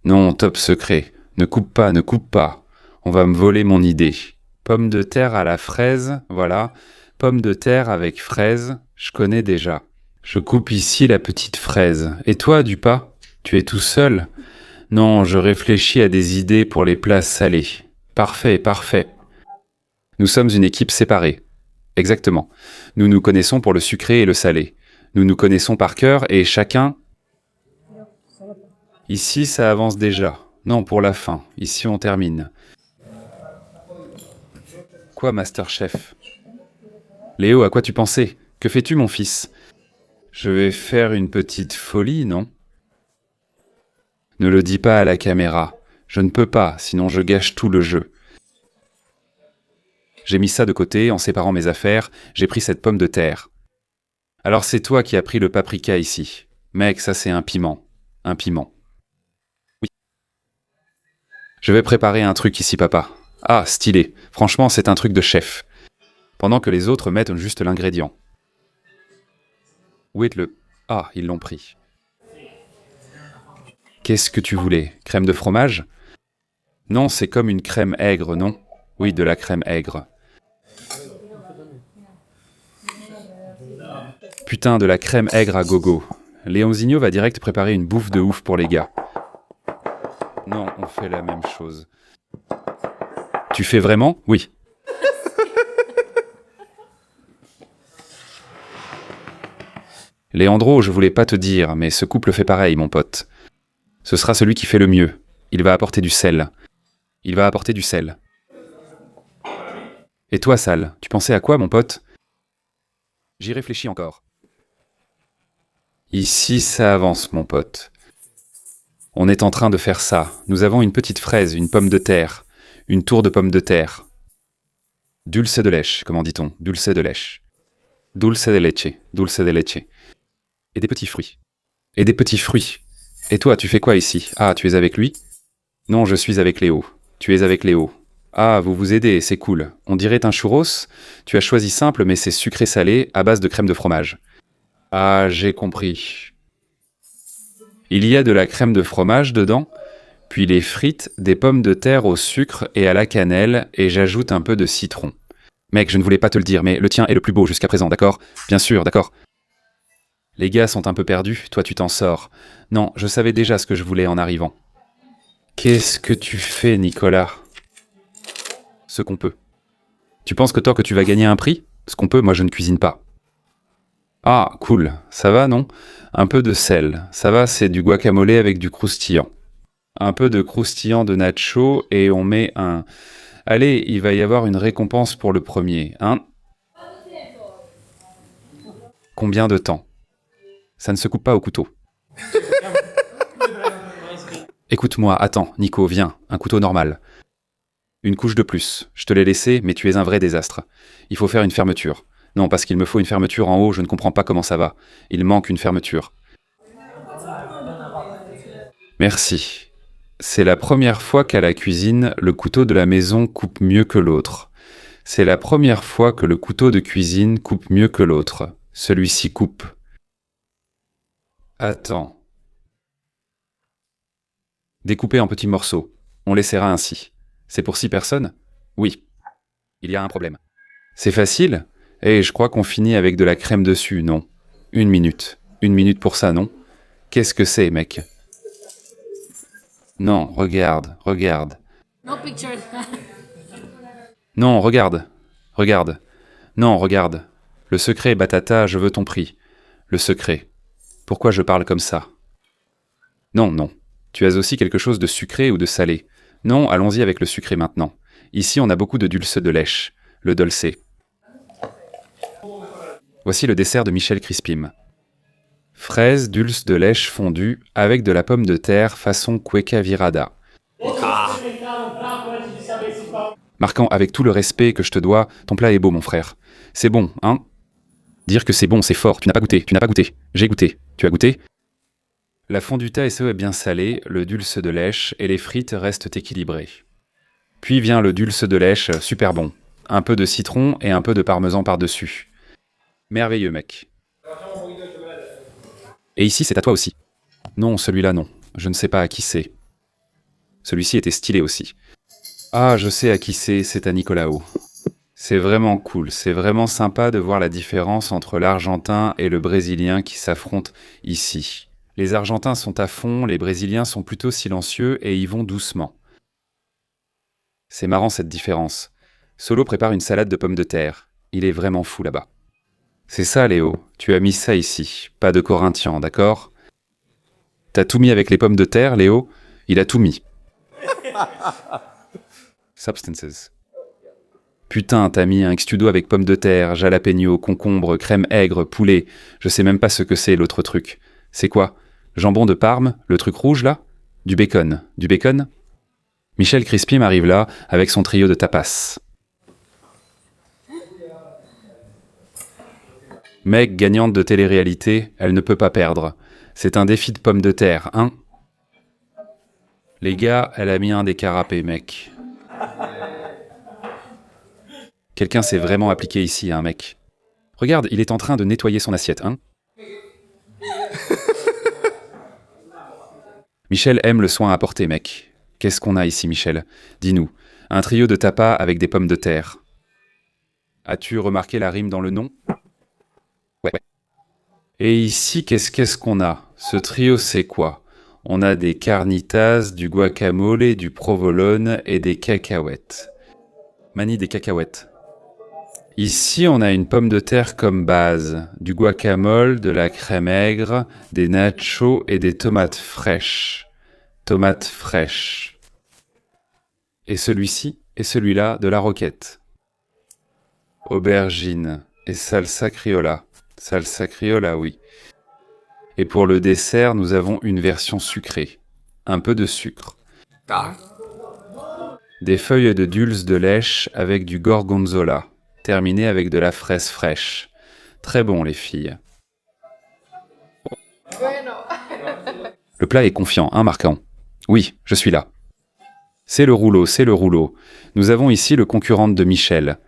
Non, top secret. Ne coupe pas. On va me voler mon idée. Pommes de terre à la fraise, voilà. Pommes de terre avec fraise, je connais déjà. Je coupe ici la petite fraise. Et toi, Dupas? Tu es tout seul? Non, je réfléchis à des idées pour les plats salés. Parfait. Nous sommes une équipe séparée. Exactement. Nous nous connaissons pour le sucré et le salé. Nous nous connaissons par cœur et chacun... Ici, ça avance déjà. Non, pour la fin. Ici, on termine. Quoi, Masterchef? Léo, à quoi tu pensais? Que fais-tu, mon fils? Je vais faire une petite folie, non? Ne le dis pas à la caméra. Je ne peux pas, sinon je gâche tout le jeu. J'ai mis ça de côté, en séparant mes affaires, j'ai pris cette pomme de terre. Alors c'est toi qui as pris le paprika ici. Mec, ça c'est un piment. Un piment. Oui. Je vais préparer un truc ici, papa. Ah, stylé. Franchement, c'est un truc de chef. Pendant que les autres mettent juste l'ingrédient. Où est le... Ah, ils l'ont pris. Qu'est-ce que tu voulais? Crème de fromage? Non, c'est comme une crème aigre, non? Oui, de la crème aigre. Putain, de la crème aigre à gogo. Léonzinho va direct préparer une bouffe de ouf pour les gars. Non, on fait la même chose. Tu fais vraiment? Oui. Léandro, je voulais pas te dire, mais ce couple fait pareil, mon pote. Ce sera celui qui fait le mieux. Il va apporter du sel. Et toi, Sal, tu pensais à quoi, mon pote? J'y réfléchis encore. Ici, ça avance, mon pote. On est en train de faire ça. Nous avons une petite fraise, une pomme de terre, une tour de pommes de terre. Dulce de lèche, comment dit-on? Dulce de lèche. Dulce de leche. Et des petits fruits. Et toi, tu fais quoi ici? Ah, tu es avec lui? Non, je suis avec Léo. Tu es avec Léo. Ah, vous vous aidez, c'est cool. On dirait un churros? Tu as choisi simple, mais c'est sucré-salé, à base de crème de fromage. Ah, j'ai compris. Il y a de la crème de fromage dedans, puis les frites, des pommes de terre au sucre et à la cannelle, et j'ajoute un peu de citron. Mec, je ne voulais pas te le dire, mais le tien est le plus beau jusqu'à présent, d'accord? Bien sûr, d'accord. Les gars sont un peu perdus, toi tu t'en sors. Non, je savais déjà ce que je voulais en arrivant. Qu'est-ce que tu fais, Nicolas? Ce qu'on peut. Tu penses que toi que tu vas gagner un prix? Ce qu'on peut, moi je ne cuisine pas. Ah, cool. Ça va, non? Un peu de sel. Ça va, c'est du guacamole avec du croustillant. Un peu de croustillant de nacho et on met un... Allez, il va y avoir une récompense pour le premier, hein? Combien de temps? Ça ne se coupe pas au couteau. Écoute-moi, attends, Nico, viens, un couteau normal. Une couche de plus. Je te l'ai laissé, mais tu es un vrai désastre. Il faut faire une fermeture. Non, parce qu'il me faut une fermeture en haut, je ne comprends pas comment ça va. Il manque une fermeture. Merci. C'est la première fois qu'à la cuisine, le couteau de la maison coupe mieux que l'autre. C'est la première fois que le couteau de cuisine coupe mieux que l'autre. Celui-ci coupe. Attends. Découpé en petits morceaux. On laissera ainsi. C'est pour 6 personnes? Oui. Il y a un problème. C'est facile? Eh, je crois qu'on finit avec de la crème dessus, non? 1 minute. 1 minute pour ça, non? Qu'est-ce que c'est, mec? Non, regarde, regarde. No pictures. Non, regarde, regarde. Non, regarde. Le secret, Batata, je veux ton prix. Le secret. Pourquoi je parle comme ça? Non, non. Tu as aussi quelque chose de sucré ou de salé? Non, allons-y avec le sucré maintenant. Ici, on a beaucoup de dulce de lèche, le dolce. Voici le dessert de Michel Crispim. Fraises, dulce de lèche fondue avec de la pomme de terre façon cueca virada. Marquant, avec tout le respect que je te dois, ton plat est beau, mon frère. C'est bon, hein? Dire que c'est bon, c'est fort. Tu n'as pas goûté, tu n'as pas goûté. J'ai goûté. Tu as goûté? La fondue SE est bien salée, le dulce de lèche et les frites restent équilibrées. Puis vient le dulce de lèche, super bon. Un peu de citron et un peu de parmesan par-dessus. Merveilleux, mec. Et ici, c'est à toi aussi. Non, celui-là, non. Je ne sais pas à qui c'est. Celui-ci était stylé aussi. Ah, je sais à qui c'est à Nicolao. C'est vraiment cool, c'est vraiment sympa de voir la différence entre l'Argentin et le Brésilien qui s'affrontent ici. Les Argentins sont à fond, les Brésiliens sont plutôt silencieux et y vont doucement. C'est marrant cette différence. Solo prépare une salade de pommes de terre. Il est vraiment fou là-bas. C'est ça, Léo. Tu as mis ça ici. Pas de Corinthians, d'accord? T'as tout mis avec les pommes de terre, Léo? Il a tout mis. Substances. Putain, t'as mis un extudo avec pommes de terre, jalapeno, concombre, crème aigre, poulet. Je sais même pas ce que c'est l'autre truc. C'est quoi? Jambon de Parme? Le truc rouge là? Du bacon. Du bacon? Michel Crispim arrive là avec son trio de tapas. Meg, gagnante de télé-réalité, elle ne peut pas perdre. C'est un défi de pommes de terre, hein? Les gars, elle a mis un des carapés, mec. Quelqu'un s'est vraiment appliqué ici, hein, mec. Regarde, il est en train de nettoyer son assiette, hein? Michel aime le soin apporté, mec. Qu'est-ce qu'on a ici, Michel? Dis-nous. Un trio de tapas avec des pommes de terre. As-tu remarqué la rime dans le nom? Ouais. Et ici, qu'est-ce qu'on a? Ce trio, c'est quoi? On a des carnitas, du guacamole, du provolone et des cacahuètes. Manie des cacahuètes. Ici, on a une pomme de terre comme base, du guacamole, de la crème aigre, des nachos et des tomates fraîches. Tomates fraîches. Et celui-ci et celui-là de la roquette. Aubergine et salsa criolla. Salsa criolla, oui. Et pour le dessert, nous avons une version sucrée. Un peu de sucre. Des feuilles de dulce de lèche avec du gorgonzola. Terminé avec de la fraise fraîche. Très bon, les filles. Le plat est confiant, hein, Marquant? Oui, je suis là. C'est le rouleau, c'est le rouleau. Nous avons ici le concurrent de Michel.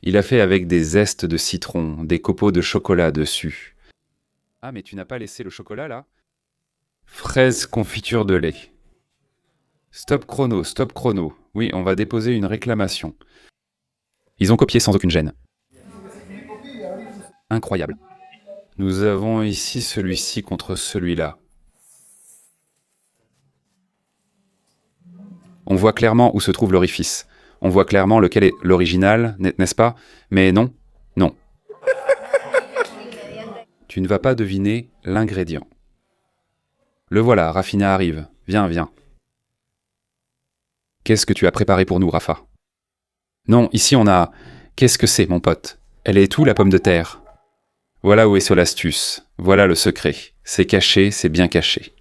Il a fait avec des zestes de citron, des copeaux de chocolat dessus. Ah, mais tu n'as pas laissé le chocolat, là? Fraise confiture de lait. Stop chrono, stop chrono. Oui, on va déposer une réclamation. Ils ont copié sans aucune gêne. Incroyable. Nous avons ici celui-ci contre celui-là. On voit clairement où se trouve l'orifice. On voit clairement lequel est l'original, n'est-ce pas? Mais non, non. Tu ne vas pas deviner l'ingrédient. Le voilà, Rafina arrive. Viens, viens. Qu'est-ce que tu as préparé pour nous, Rafa? Non, ici on a... Qu'est-ce que c'est, mon pote? Elle est où, la pomme de terre? Voilà où est l'astuce. Voilà le secret. C'est caché, c'est bien caché.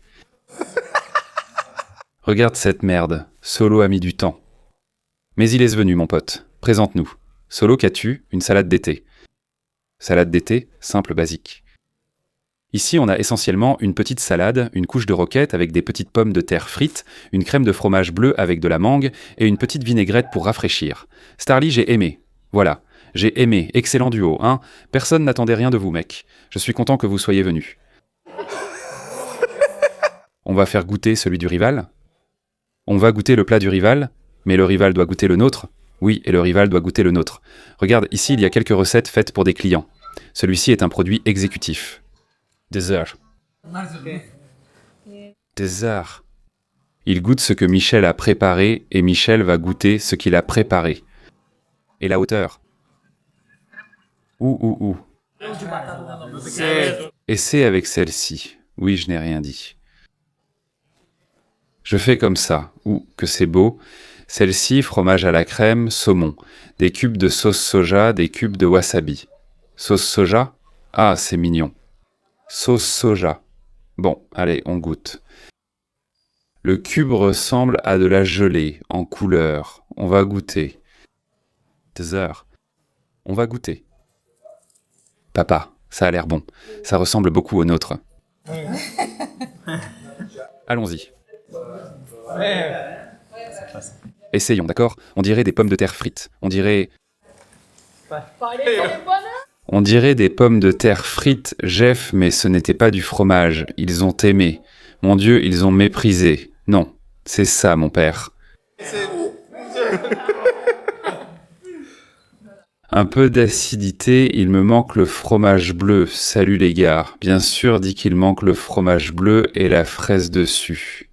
Regarde cette merde. Solo a mis du temps. Mais il est venu, mon pote. Présente-nous. Solo, qu'as-tu? Une salade d'été. Salade d'été, simple, basique. Ici, on a essentiellement une petite salade, une couche de roquette avec des petites pommes de terre frites, une crème de fromage bleu avec de la mangue et une petite vinaigrette pour rafraîchir. Starly, j'ai aimé. Voilà. J'ai aimé. Excellent duo, hein? Personne n'attendait rien de vous, mec. Je suis content que vous soyez venus. On va faire goûter celui du rival? On va goûter le plat du rival, mais le rival doit goûter le nôtre. Oui, et le rival doit goûter le nôtre. Regarde, ici, il y a quelques recettes faites pour des clients. Celui-ci est un produit exécutif. Dessert. Dessert. Il goûte ce que Michel a préparé et Michel va goûter ce qu'il a préparé. Et la hauteur. Ouh. Et c'est avec celle-ci. Oui, je n'ai rien dit. Je fais comme ça. Ouh, que c'est beau. Celle-ci, fromage à la crème, saumon. Des cubes de sauce soja, des cubes de wasabi. Sauce soja? Ah, c'est mignon. Sauce soja. Bon, allez, on goûte. Le cube ressemble à de la gelée, en couleur. On va goûter. Dessert. On va goûter. Papa, ça a l'air bon. Ça ressemble beaucoup au nôtre. Allons-y. Essayons, d'accord? On dirait des pommes de terre frites. On dirait des pommes de terre frites, Jeff, mais ce n'était pas du fromage. Ils ont aimé. Mon Dieu, ils ont méprisé. Non, c'est ça, mon père. Un peu d'acidité, il me manque le fromage bleu. Salut les gars. Bien sûr, dit qu'il manque le fromage bleu et la fraise dessus.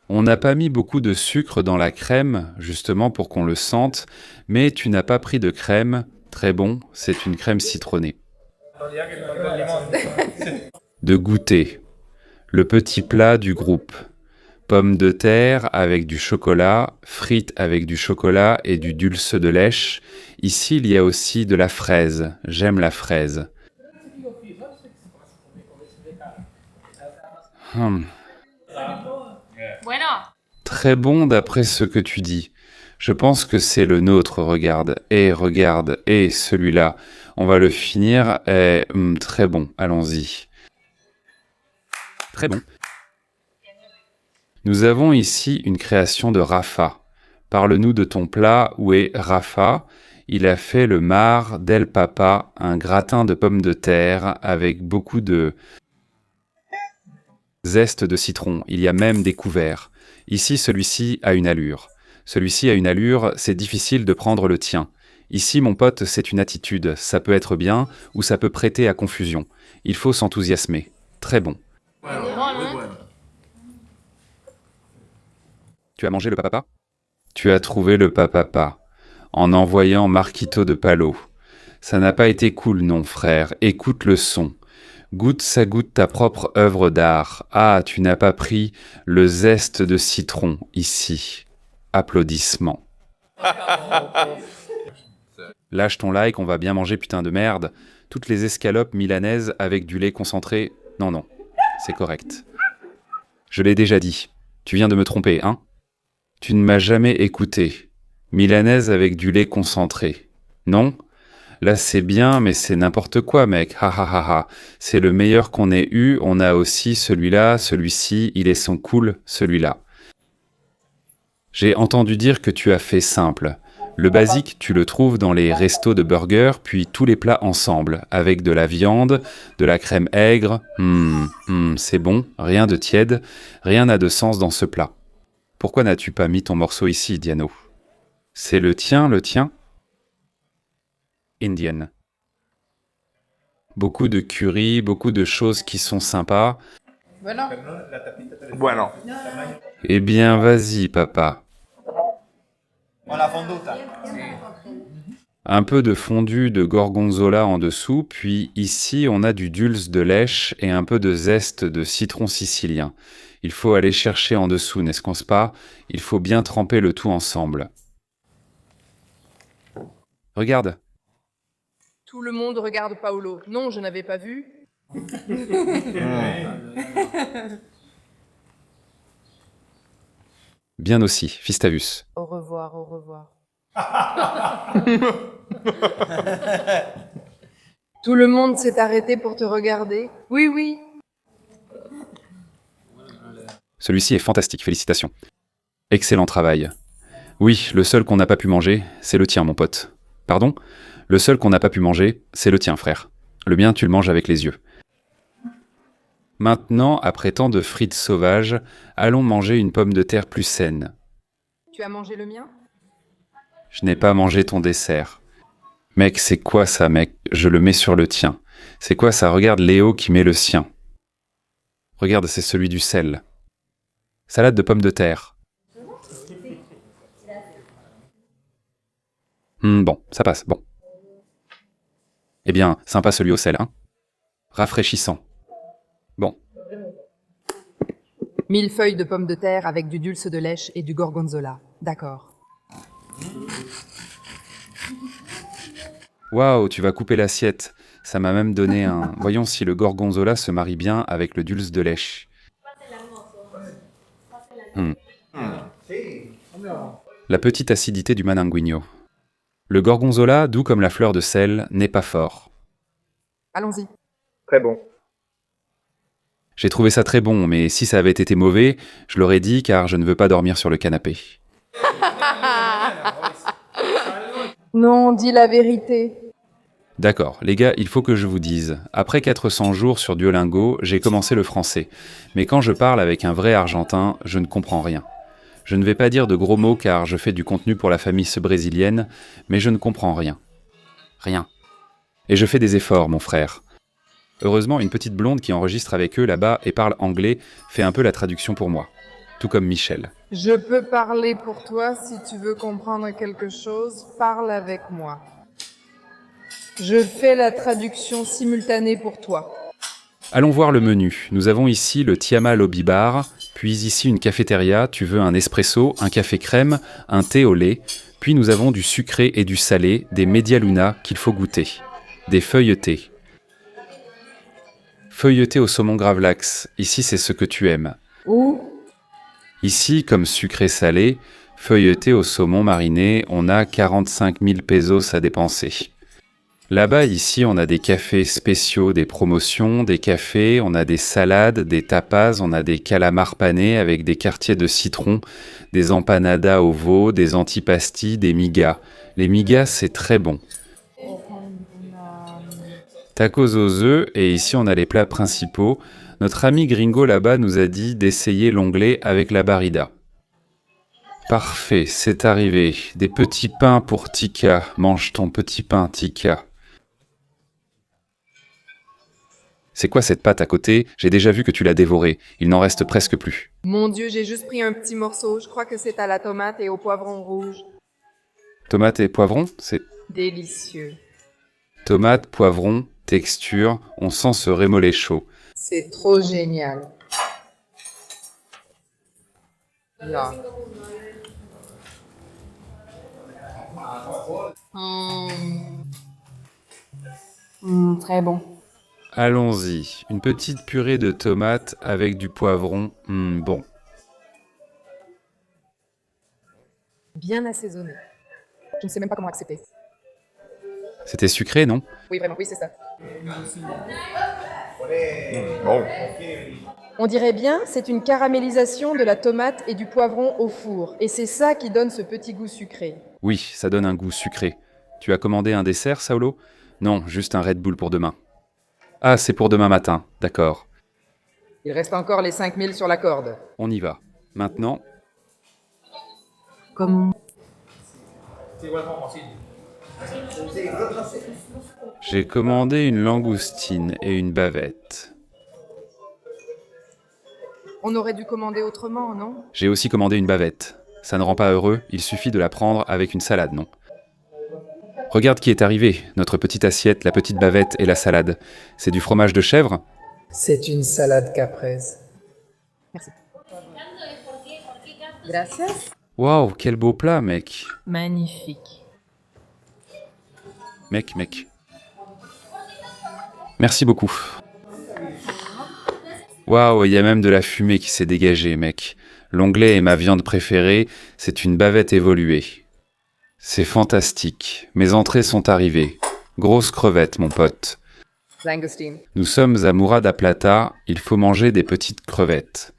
On n'a pas mis beaucoup de sucre dans la crème, justement pour qu'on le sente, mais tu n'as pas pris de crème. Très bon, c'est une crème citronnée. De goûter. Le petit plat du groupe. Pommes de terre avec du chocolat, frites avec du chocolat et du dulce de lèche. Ici, il y a aussi de la fraise. J'aime la fraise. Très bon d'après ce que tu dis. Je pense que c'est le nôtre, regarde, et celui-là. On va le finir, et très bon, allons-y. Très bon. Nous avons ici une création de Rafa. Parle-nous de ton plat, où est Rafa? Il a fait le mar del papa, un gratin de pommes de terre avec beaucoup de zeste de citron. Il y a même des couverts. Ici, celui-ci a une allure. Celui-ci a une allure, c'est difficile de prendre le tien. Ici, mon pote, c'est une attitude. Ça peut être bien ou ça peut prêter à confusion. Il faut s'enthousiasmer. Très bon. Tu as mangé le papapa? Tu as trouvé le papapa. En envoyant Marquito de Palo. Ça n'a pas été cool, non, frère. Écoute le son. Goûte, ça goûte ta propre œuvre d'art. Ah, tu n'as pas pris le zeste de citron, ici. Applaudissements. Lâche ton like, on va bien manger, putain de merde. Toutes les escalopes milanaises avec du lait concentré. Non, c'est correct. Je l'ai déjà dit. Tu viens de me tromper, hein? Tu ne m'as jamais écouté. Milanaise avec du lait concentré. Non? Là c'est bien, mais c'est n'importe quoi, mec. Ha ha ha ha. C'est le meilleur qu'on ait eu. On a aussi celui-là, celui-ci. Il est son cool, celui-là. J'ai entendu dire que tu as fait simple. Le basique, tu le trouves dans les restos de burgers, puis tous les plats ensemble, avec de la viande, de la crème aigre. C'est bon, rien de tiède, rien n'a de sens dans ce plat. Pourquoi n'as-tu pas mis ton morceau ici, Diano? C'est le tien, le tien? Indian. Beaucoup de curry, beaucoup de choses qui sont sympas. Bueno. Eh bien, vas-y, papa. Un peu de fondu de gorgonzola en dessous, puis ici, on a du dulce de lèche et un peu de zeste de citron sicilien. Il faut aller chercher en dessous, n'est-ce qu'on se pas? Il faut bien tremper le tout ensemble. Regarde. Tout le monde regarde Paolo. Non, je n'avais pas vu. Bien aussi, Fistavus. Au revoir, au revoir. Tout le monde s'est arrêté pour te regarder. Oui, oui. Celui-ci est fantastique, félicitations. Excellent travail. Oui, le seul qu'on n'a pas pu manger, c'est le tien, mon pote. Pardon? Le seul qu'on n'a pas pu manger, c'est le tien, frère. Le mien, tu le manges avec les yeux. Maintenant, après tant de frites sauvages, allons manger une pomme de terre plus saine. Tu as mangé le mien? Je n'ai pas mangé ton dessert. Mec, c'est quoi ça, mec? Je le mets sur le tien. C'est quoi ça? Regarde Léo qui met le sien. Regarde, c'est celui du sel. Salade de pommes de terre. Bon, ça passe, bon. Eh bien, sympa celui au sel, hein? Rafraîchissant. Bon. 1000 feuilles de pommes de terre avec du dulce de lèche et du gorgonzola. D'accord. Waouh, tu vas couper l'assiette. Ça m'a même donné un... Voyons si le gorgonzola se marie bien avec le dulce de lèche. La petite acidité du mananguinho. Le gorgonzola, doux comme la fleur de sel, n'est pas fort. Allons-y. Très bon. J'ai trouvé ça très bon, mais si ça avait été mauvais, je l'aurais dit car je ne veux pas dormir sur le canapé. Non, dis la vérité. D'accord, les gars, il faut que je vous dise. Après 400 jours sur Duolingo, j'ai commencé le français. Mais quand je parle avec un vrai Argentin, je ne comprends rien. Je ne vais pas dire de gros mots car je fais du contenu pour la famille brésilienne, mais je ne comprends rien. Rien. Et je fais des efforts, mon frère. Heureusement, une petite blonde qui enregistre avec eux là-bas et parle anglais fait un peu la traduction pour moi. Tout comme Michel. Je peux parler pour toi si tu veux comprendre quelque chose. Parle avec moi. Je fais la traduction simultanée pour toi. Allons voir le menu. Nous avons ici le Tiama Lobby Bar, puis ici une cafétéria, tu veux un espresso, un café crème, un thé au lait, puis nous avons du sucré et du salé, des medialunas qu'il faut goûter, des feuilletés. Feuilleté au saumon gravlax, ici c'est ce que tu aimes. Où? Ici, comme sucré-salé, feuilleté au saumon mariné, on a 45 000 pesos à dépenser. Là-bas, ici, on a des cafés spéciaux, des promotions, des cafés, on a des salades, des tapas, on a des calamars panés avec des quartiers de citron, des empanadas au veau, des antipastis, des migas. Les migas, c'est très bon. Tacos aux œufs, et ici, on a les plats principaux. Notre ami gringo là-bas nous a dit d'essayer l'onglet avec la barrida. Parfait, c'est arrivé. Des petits pains pour Tika. Mange ton petit pain, Tika. C'est quoi cette pâte à côté? J'ai déjà vu que tu l'as dévorée. Il n'en reste presque plus. Mon Dieu, j'ai juste pris un petit morceau. Je crois que c'est à la tomate et au poivron rouge. Tomate et poivron, c'est... Délicieux. Tomate, poivron, texture, on sent ce rémollet chaud. C'est trop génial. Là. Très bon. Allons-y, une petite purée de tomates avec du poivron, bon. Bien assaisonné. Je ne sais même pas comment accepter. C'était sucré, non? Oui, vraiment, oui, c'est ça. Bon. On dirait bien, c'est une caramélisation de la tomate et du poivron au four. Et c'est ça qui donne ce petit goût sucré. Oui, ça donne un goût sucré. Tu as commandé un dessert, Saulo? Non, juste un Red Bull pour demain. Ah, c'est pour demain matin, d'accord. Il reste encore les 5000 sur la corde. On y va. Maintenant, Comment? J'ai commandé une langoustine et une bavette. On aurait dû commander autrement, non? J'ai aussi commandé une bavette. Ça ne rend pas heureux, il suffit de la prendre avec une salade, non? Regarde qui est arrivé, notre petite assiette, la petite bavette et la salade. C'est du fromage de chèvre? C'est une salade caprese. Gracias. Waouh, quel beau plat, mec. Magnifique. Mec. Merci beaucoup. Waouh, il y a même de la fumée qui s'est dégagée, mec. L'onglet est ma viande préférée, c'est une bavette évoluée. C'est fantastique. Mes entrées sont arrivées. Grosse crevette, mon pote. Langoustine. Nous sommes à Murada Plata, il faut manger des petites crevettes.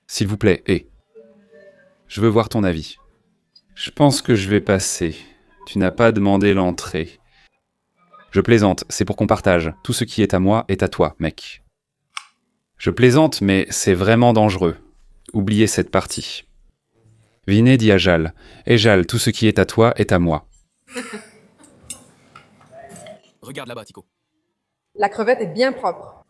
S'il vous plaît, je veux voir ton avis. Je pense que je vais passer. Tu n'as pas demandé l'entrée. Je plaisante, c'est pour qu'on partage. Tout ce qui est à moi est à toi, mec. Je plaisante, mais c'est vraiment dangereux. Oubliez cette partie. Vinay dit à Jal. Et Jal, tout ce qui est à toi est à moi. Regarde là-bas, Tico. La crevette est bien propre.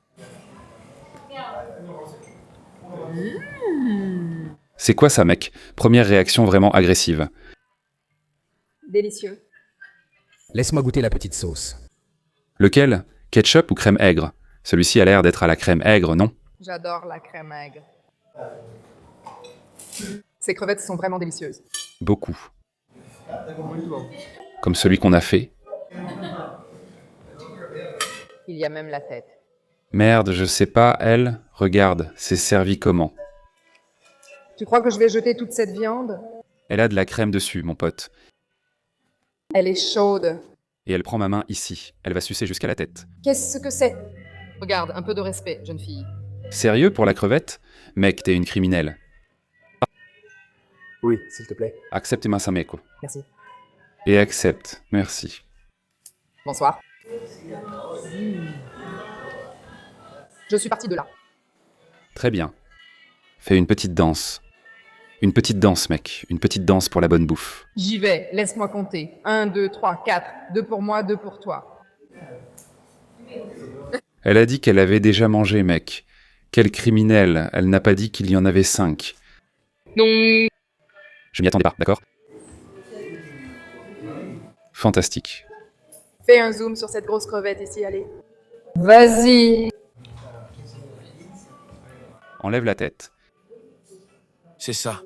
C'est quoi ça, mec? Première réaction vraiment agressive. Délicieux. Laisse-moi goûter la petite sauce. Lequel? Ketchup ou crème aigre? Celui-ci a l'air d'être à la crème aigre, non? J'adore la crème aigre. Ces crevettes sont vraiment délicieuses. Beaucoup. Comme celui qu'on a fait. Il y a même la tête. Merde, je sais pas, elle. Regarde, c'est servi comment? Tu crois que je vais jeter toute cette viande? Elle a de la crème dessus, mon pote. Elle est chaude. Et elle prend ma main ici. Elle va sucer jusqu'à la tête. Qu'est-ce que c'est? Regarde, un peu de respect, jeune fille. Sérieux pour la crevette? Mec, t'es une criminelle. Oui, s'il te plaît. Accepte ma sameko. Merci. Et accepte. Merci. Bonsoir. Je suis partie de là. Très bien. Fais une petite danse. Une petite danse, mec. Une petite danse pour la bonne bouffe. J'y vais, laisse-moi compter. 1, 2, 3, 4. 2 pour moi, 2 pour toi. Elle a dit qu'elle avait déjà mangé, mec. Quelle criminelle. Elle n'a pas dit qu'il y en avait 5. Non. Je m'y attendais pas, d'accord? Fantastique. Fais un zoom sur cette grosse crevette ici, allez. Vas-y. Enlève la tête. C'est ça.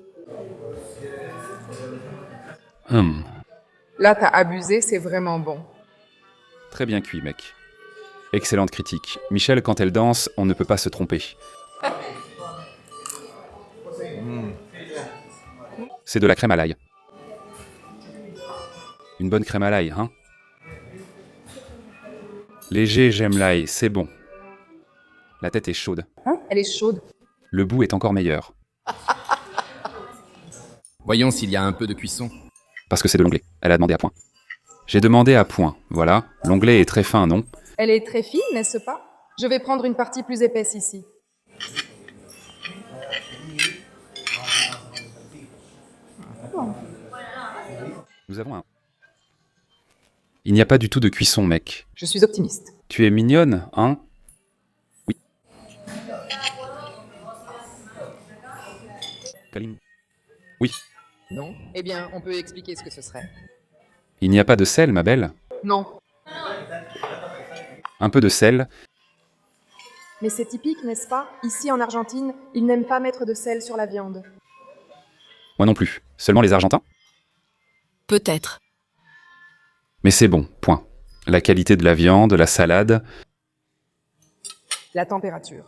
Là, t'as abusé, c'est vraiment bon. Très bien cuit, mec. Excellente critique. Michel, quand elle danse, on ne peut pas se tromper. C'est de la crème à l'ail. Une bonne crème à l'ail, hein? Léger, j'aime l'ail, c'est bon. La tête est chaude. Hein? Elle est chaude. Le bout est encore meilleur. Voyons s'il y a un peu de cuisson. Parce que c'est de l'onglet. Elle a demandé à point. J'ai demandé à point, voilà. L'onglet est très fin, non? Elle est très fine, n'est-ce pas? Je vais prendre une partie plus épaisse ici. Nous avons un... Il n'y a pas du tout de cuisson, mec. Je suis optimiste. Tu es mignonne, hein? Oui. Kaline. Oui. Non? Eh bien, on peut expliquer ce que ce serait. Il n'y a pas de sel, ma belle? Non. Un peu de sel. Mais c'est typique, n'est-ce pas? Ici, en Argentine, ils n'aiment pas mettre de sel sur la viande. Moi non plus. Seulement les Argentins? Peut-être. Mais c'est bon, point. La qualité de la viande, la salade. La température.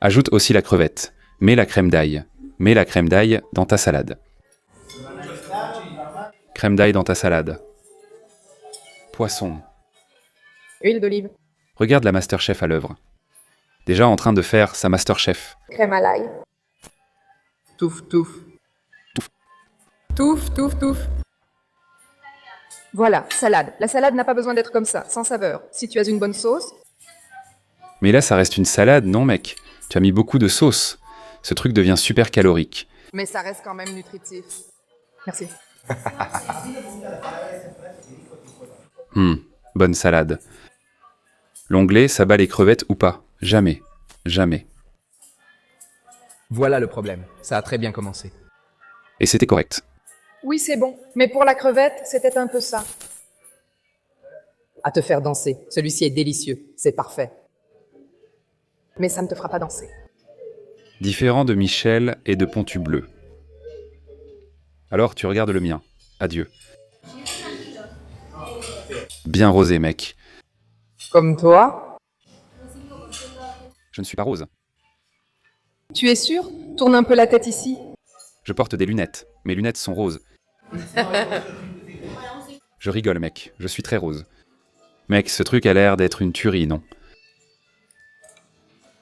Ajoute aussi la crevette. Mets la crème d'ail. Mets la crème d'ail dans ta salade. Crème d'ail dans ta salade. Poisson. Huile d'olive. Regarde la Masterchef à l'œuvre. Déjà en train de faire sa Masterchef. Crème à l'ail. Touf, touf. Touf, touf, touf. Voilà, salade. La salade n'a pas besoin d'être comme ça, sans saveur. Si tu as une bonne sauce... Mais là, ça reste une salade, non, mec? Tu as mis beaucoup de sauce. Ce truc devient super calorique. Mais ça reste quand même nutritif. Merci. Bonne salade. L'onglet, ça bat les crevettes ou pas? Jamais. Jamais. Voilà le problème. Ça a très bien commencé. Et c'était correct. Oui, c'est bon. Mais pour la crevette, c'était un peu ça. À te faire danser. Celui-ci est délicieux. C'est parfait. Mais ça ne te fera pas danser. Différent de Michel et de Pontu-Bleu. Alors, tu regardes le mien. Adieu. Bien rosé, mec. Comme toi? Je ne suis pas rose. Tu es sûr? Tourne un peu la tête ici. Je porte des lunettes. Mes lunettes sont roses. Je rigole, mec. Je suis très rose. Mec, ce truc a l'air d'être une tuerie, non?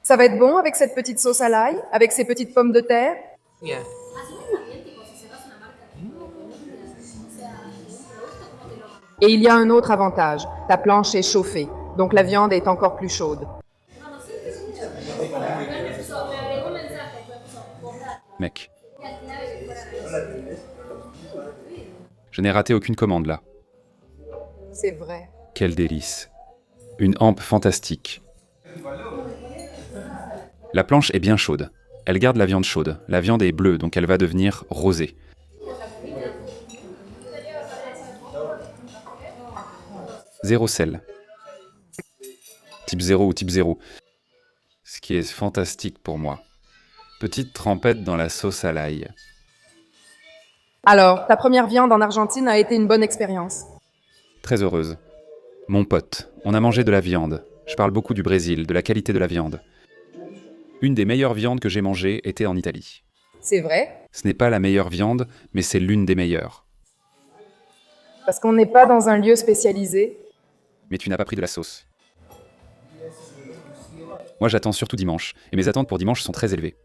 Ça va être bon avec cette petite sauce à l'ail, avec ces petites pommes de terre? Et il y a un autre avantage. Ta planche est chauffée, donc la viande est encore plus chaude. Mec. Je n'ai raté aucune commande, là. C'est vrai. Quel délice. Une hampe fantastique. La planche est bien chaude. Elle garde la viande chaude. La viande est bleue, donc elle va devenir rosée. Zéro sel. Type 0 ou type 0. Ce qui est fantastique pour moi. Petite trempette dans la sauce à l'ail. Alors, ta première viande en Argentine a été une bonne expérience. Très heureuse. Mon pote, on a mangé de la viande. Je parle beaucoup du Brésil, de la qualité de la viande. Une des meilleures viandes que j'ai mangées était en Italie. C'est vrai? Ce n'est pas la meilleure viande, mais c'est l'une des meilleures. Parce qu'on n'est pas dans un lieu spécialisé. Mais tu n'as pas pris de la sauce. Moi, j'attends surtout dimanche, et mes attentes pour dimanche sont très élevées.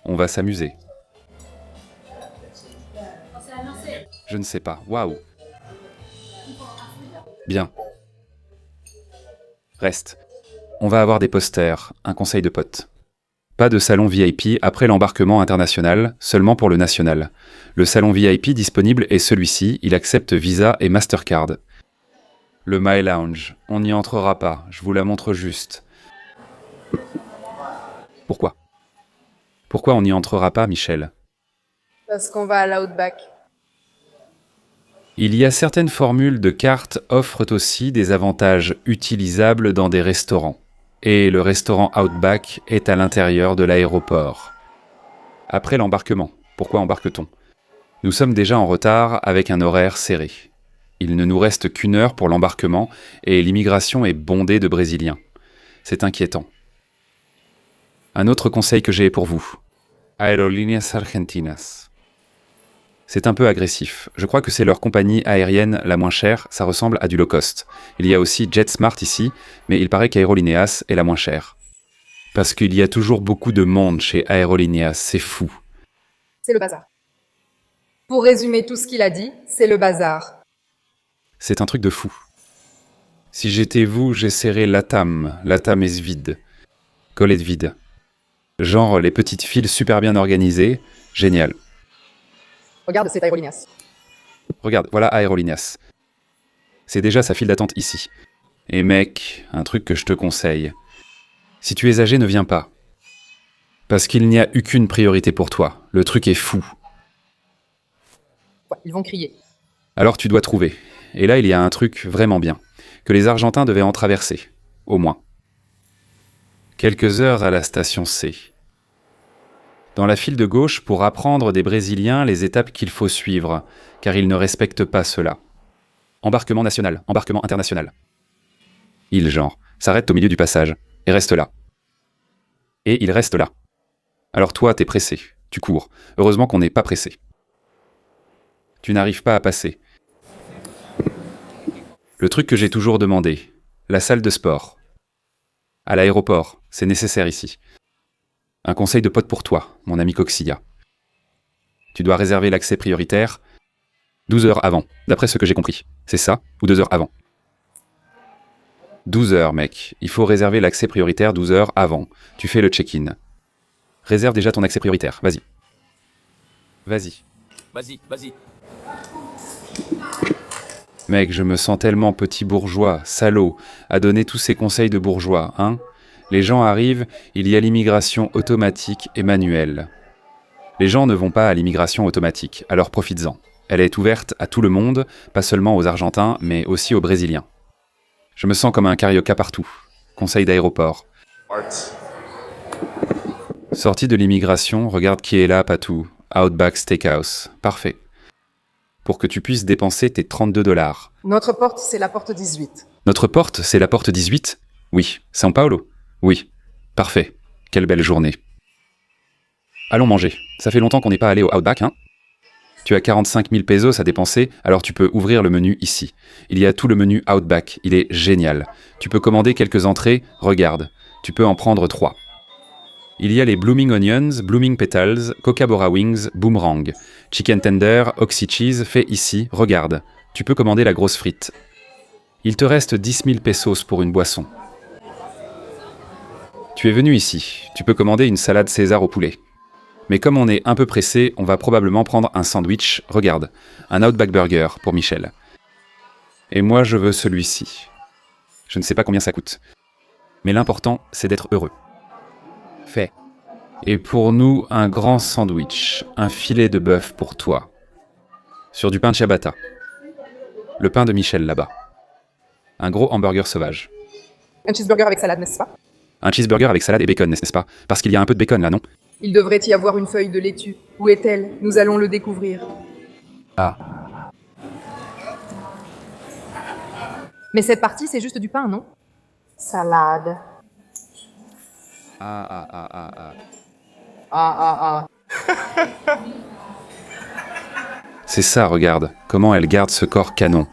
On va s'amuser. Je ne sais pas. Waouh. Bien. Reste. On va avoir des posters, un conseil de potes. Pas de salon VIP après l'embarquement international, seulement pour le national. Le salon VIP disponible est celui-ci, il accepte Visa et Mastercard. Le My Lounge, on n'y entrera pas, je vous la montre juste. Pourquoi? Pourquoi on n'y entrera pas, Michel? Parce qu'on va à l'Outback. Il y a certaines formules de cartes offrent aussi des avantages utilisables dans des restaurants. Et le restaurant Outback est à l'intérieur de l'aéroport. Après l'embarquement, pourquoi embarque-t-on? Nous sommes déjà en retard avec un horaire serré. Il ne nous reste qu'une heure pour l'embarquement et l'immigration est bondée de Brésiliens. C'est inquiétant. Un autre conseil que j'ai pour vous. Aerolíneas Argentinas. C'est un peu agressif. Je crois que c'est leur compagnie aérienne la moins chère, ça ressemble à du low cost. Il y a aussi JetSmart ici, mais il paraît qu'Aerolíneas est la moins chère. Parce qu'il y a toujours beaucoup de monde chez Aerolíneas, c'est fou. C'est le bazar. Pour résumer tout ce qu'il a dit, c'est le bazar. C'est un truc de fou. Si j'étais vous, j'essaierais Latam. Latam est vide. Colette vide. Genre les petites files super bien organisées, génial. Regarde, c'est Aerolíneas. Regarde, voilà Aerolíneas. C'est déjà sa file d'attente ici. Et mec, un truc que je te conseille. Si tu es âgé, ne viens pas. Parce qu'il n'y a eu qu'une priorité pour toi. Le truc est fou. Ouais, ils vont crier. Alors tu dois trouver. Et là, il y a un truc vraiment bien. Que les Argentins devaient en traverser. Au moins. Quelques heures à la station C. Dans la file de gauche pour apprendre des Brésiliens les étapes qu'il faut suivre, car ils ne respectent pas cela. Embarquement national, embarquement international. Il, genre, s'arrête au milieu du passage, et reste là. Et il reste là. Alors toi, t'es pressé, tu cours. Heureusement qu'on n'est pas pressé. Tu n'arrives pas à passer. Le truc que j'ai toujours demandé, la salle de sport. À l'aéroport, c'est nécessaire ici. Un conseil de pote pour toi, mon ami Coxilla. Tu dois réserver l'accès prioritaire 12 heures avant, d'après ce que j'ai compris. C'est ça, ou 2 heures avant? 12 heures, mec. Il faut réserver l'accès prioritaire 12 heures avant. Tu fais le check-in. Réserve déjà ton accès prioritaire, vas-y. Vas-y. Vas-y, vas-y. Mec, je me sens tellement petit bourgeois, salaud, à donner tous ces conseils de bourgeois, hein. Les gens arrivent, il y a l'immigration automatique et manuelle. Les gens ne vont pas à l'immigration automatique, alors profites-en. Elle est ouverte à tout le monde, pas seulement aux Argentins, mais aussi aux Brésiliens. Je me sens comme un carioca partout. Conseil d'aéroport. Sortie de l'immigration, regarde qui est là, Patou. Outback Steakhouse. Parfait. Pour que tu puisses dépenser tes 32 $. Notre porte, c'est la porte 18. Notre porte, c'est la porte 18 ? Oui. São Paulo ? Oui. Parfait. Quelle belle journée. Allons manger. Ça fait longtemps qu'on n'est pas allé au Outback, hein ? Tu as 45 000 pesos à dépenser, alors tu peux ouvrir le menu ici. Il y a tout le menu Outback, il est génial. Tu peux commander quelques entrées, regarde. Tu peux en prendre 3. Il y a les Blooming Onions, Blooming Petals, Coca Bora Wings, Boomerang. Chicken Tender, Oxy Cheese, fait ici, regarde. Tu peux commander la grosse frite. Il te reste 10 000 pesos pour une boisson. Tu es venu ici, tu peux commander une salade César au poulet. Mais comme on est un peu pressé, on va probablement prendre un sandwich, regarde, un Outback Burger pour Michel. Et moi je veux celui-ci. Je ne sais pas combien ça coûte. Mais l'important, c'est d'être heureux. Fait. Et pour nous, un grand sandwich, un filet de bœuf pour toi. Sur du pain de ciabatta. Le pain de Michel là-bas. Un gros hamburger sauvage. Un cheeseburger avec salade, n'est-ce pas? Un cheeseburger avec salade et bacon, n'est-ce pas? Parce qu'il y a un peu de bacon là, non? Il devrait y avoir une feuille de laitue. Où est-elle? Nous allons le découvrir. Ah. Mais cette partie, c'est juste du pain, non? Salade. C'est ça, regarde. Comment elle garde ce corps canon.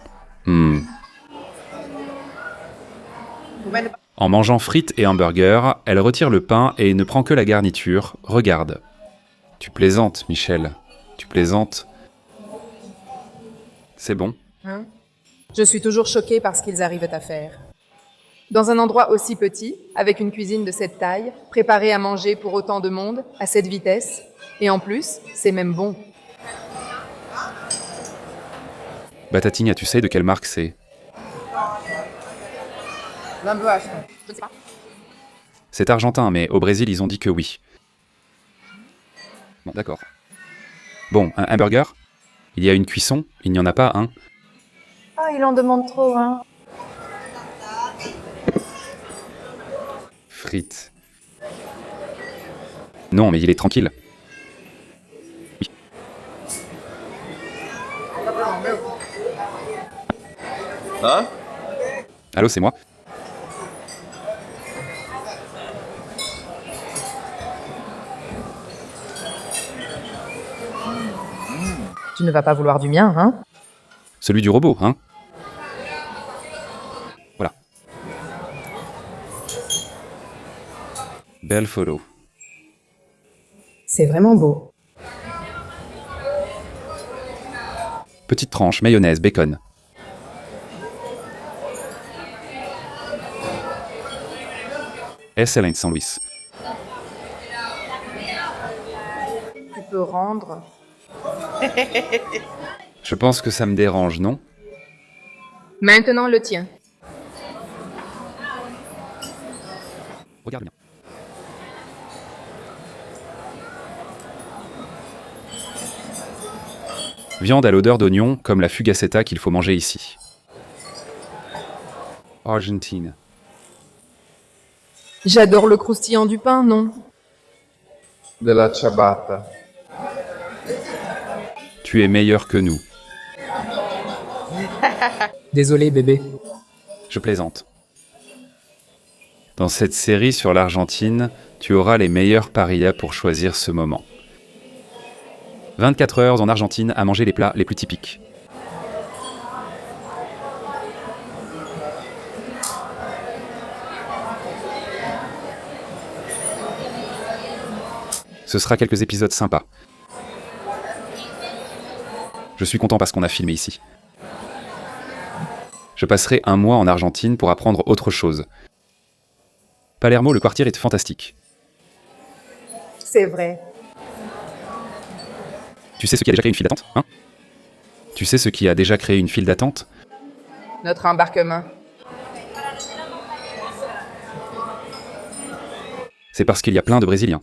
En mangeant frites et hamburgers, elle retire le pain et ne prend que la garniture. Regarde. Tu plaisantes, Michel. Tu plaisantes. C'est bon. Hein? Je suis toujours choquée par ce qu'ils arrivent à faire. Dans un endroit aussi petit, avec une cuisine de cette taille, préparée à manger pour autant de monde, à cette vitesse, et en plus, c'est même bon. Batatinha, tu sais de quelle marque c'est? L'embauche, je ne sais pas. C'est argentin, mais au Brésil, ils ont dit que oui. Bon, d'accord. Bon, un hamburger? Il y a une cuisson? Il n'y en a pas, hein? Ah, il en demande trop, hein. Frites. Non, mais il est tranquille. Oui. Hein? Allô, c'est moi? Tu ne vas pas vouloir du mien, hein? Celui du robot, hein? Voilà. Belle photo. C'est vraiment beau. Petite tranche, mayonnaise, bacon. Excellent, San Luis. Tu peux rendre. Je pense que ça me dérange, non? Maintenant le tien. Regarde bien. Viande à l'odeur d'oignon, comme la fugaceta qu'il faut manger ici. Argentine. J'adore le croustillant du pain, non? De la ciabatta. Tu es meilleur que nous. Désolé, bébé. Je plaisante. Dans cette série sur l'Argentine, tu auras les meilleurs parias pour choisir ce moment. 24 heures en Argentine à manger les plats les plus typiques. Ce sera quelques épisodes sympas. Je suis content parce qu'on a filmé ici. Je passerai un mois en Argentine pour apprendre autre chose. Palermo, le quartier est fantastique. C'est vrai. Tu sais ce qui a déjà créé une file d'attente, hein? Tu sais ce qui a déjà créé une file d'attente? Notre embarquement. C'est parce qu'il y a plein de Brésiliens.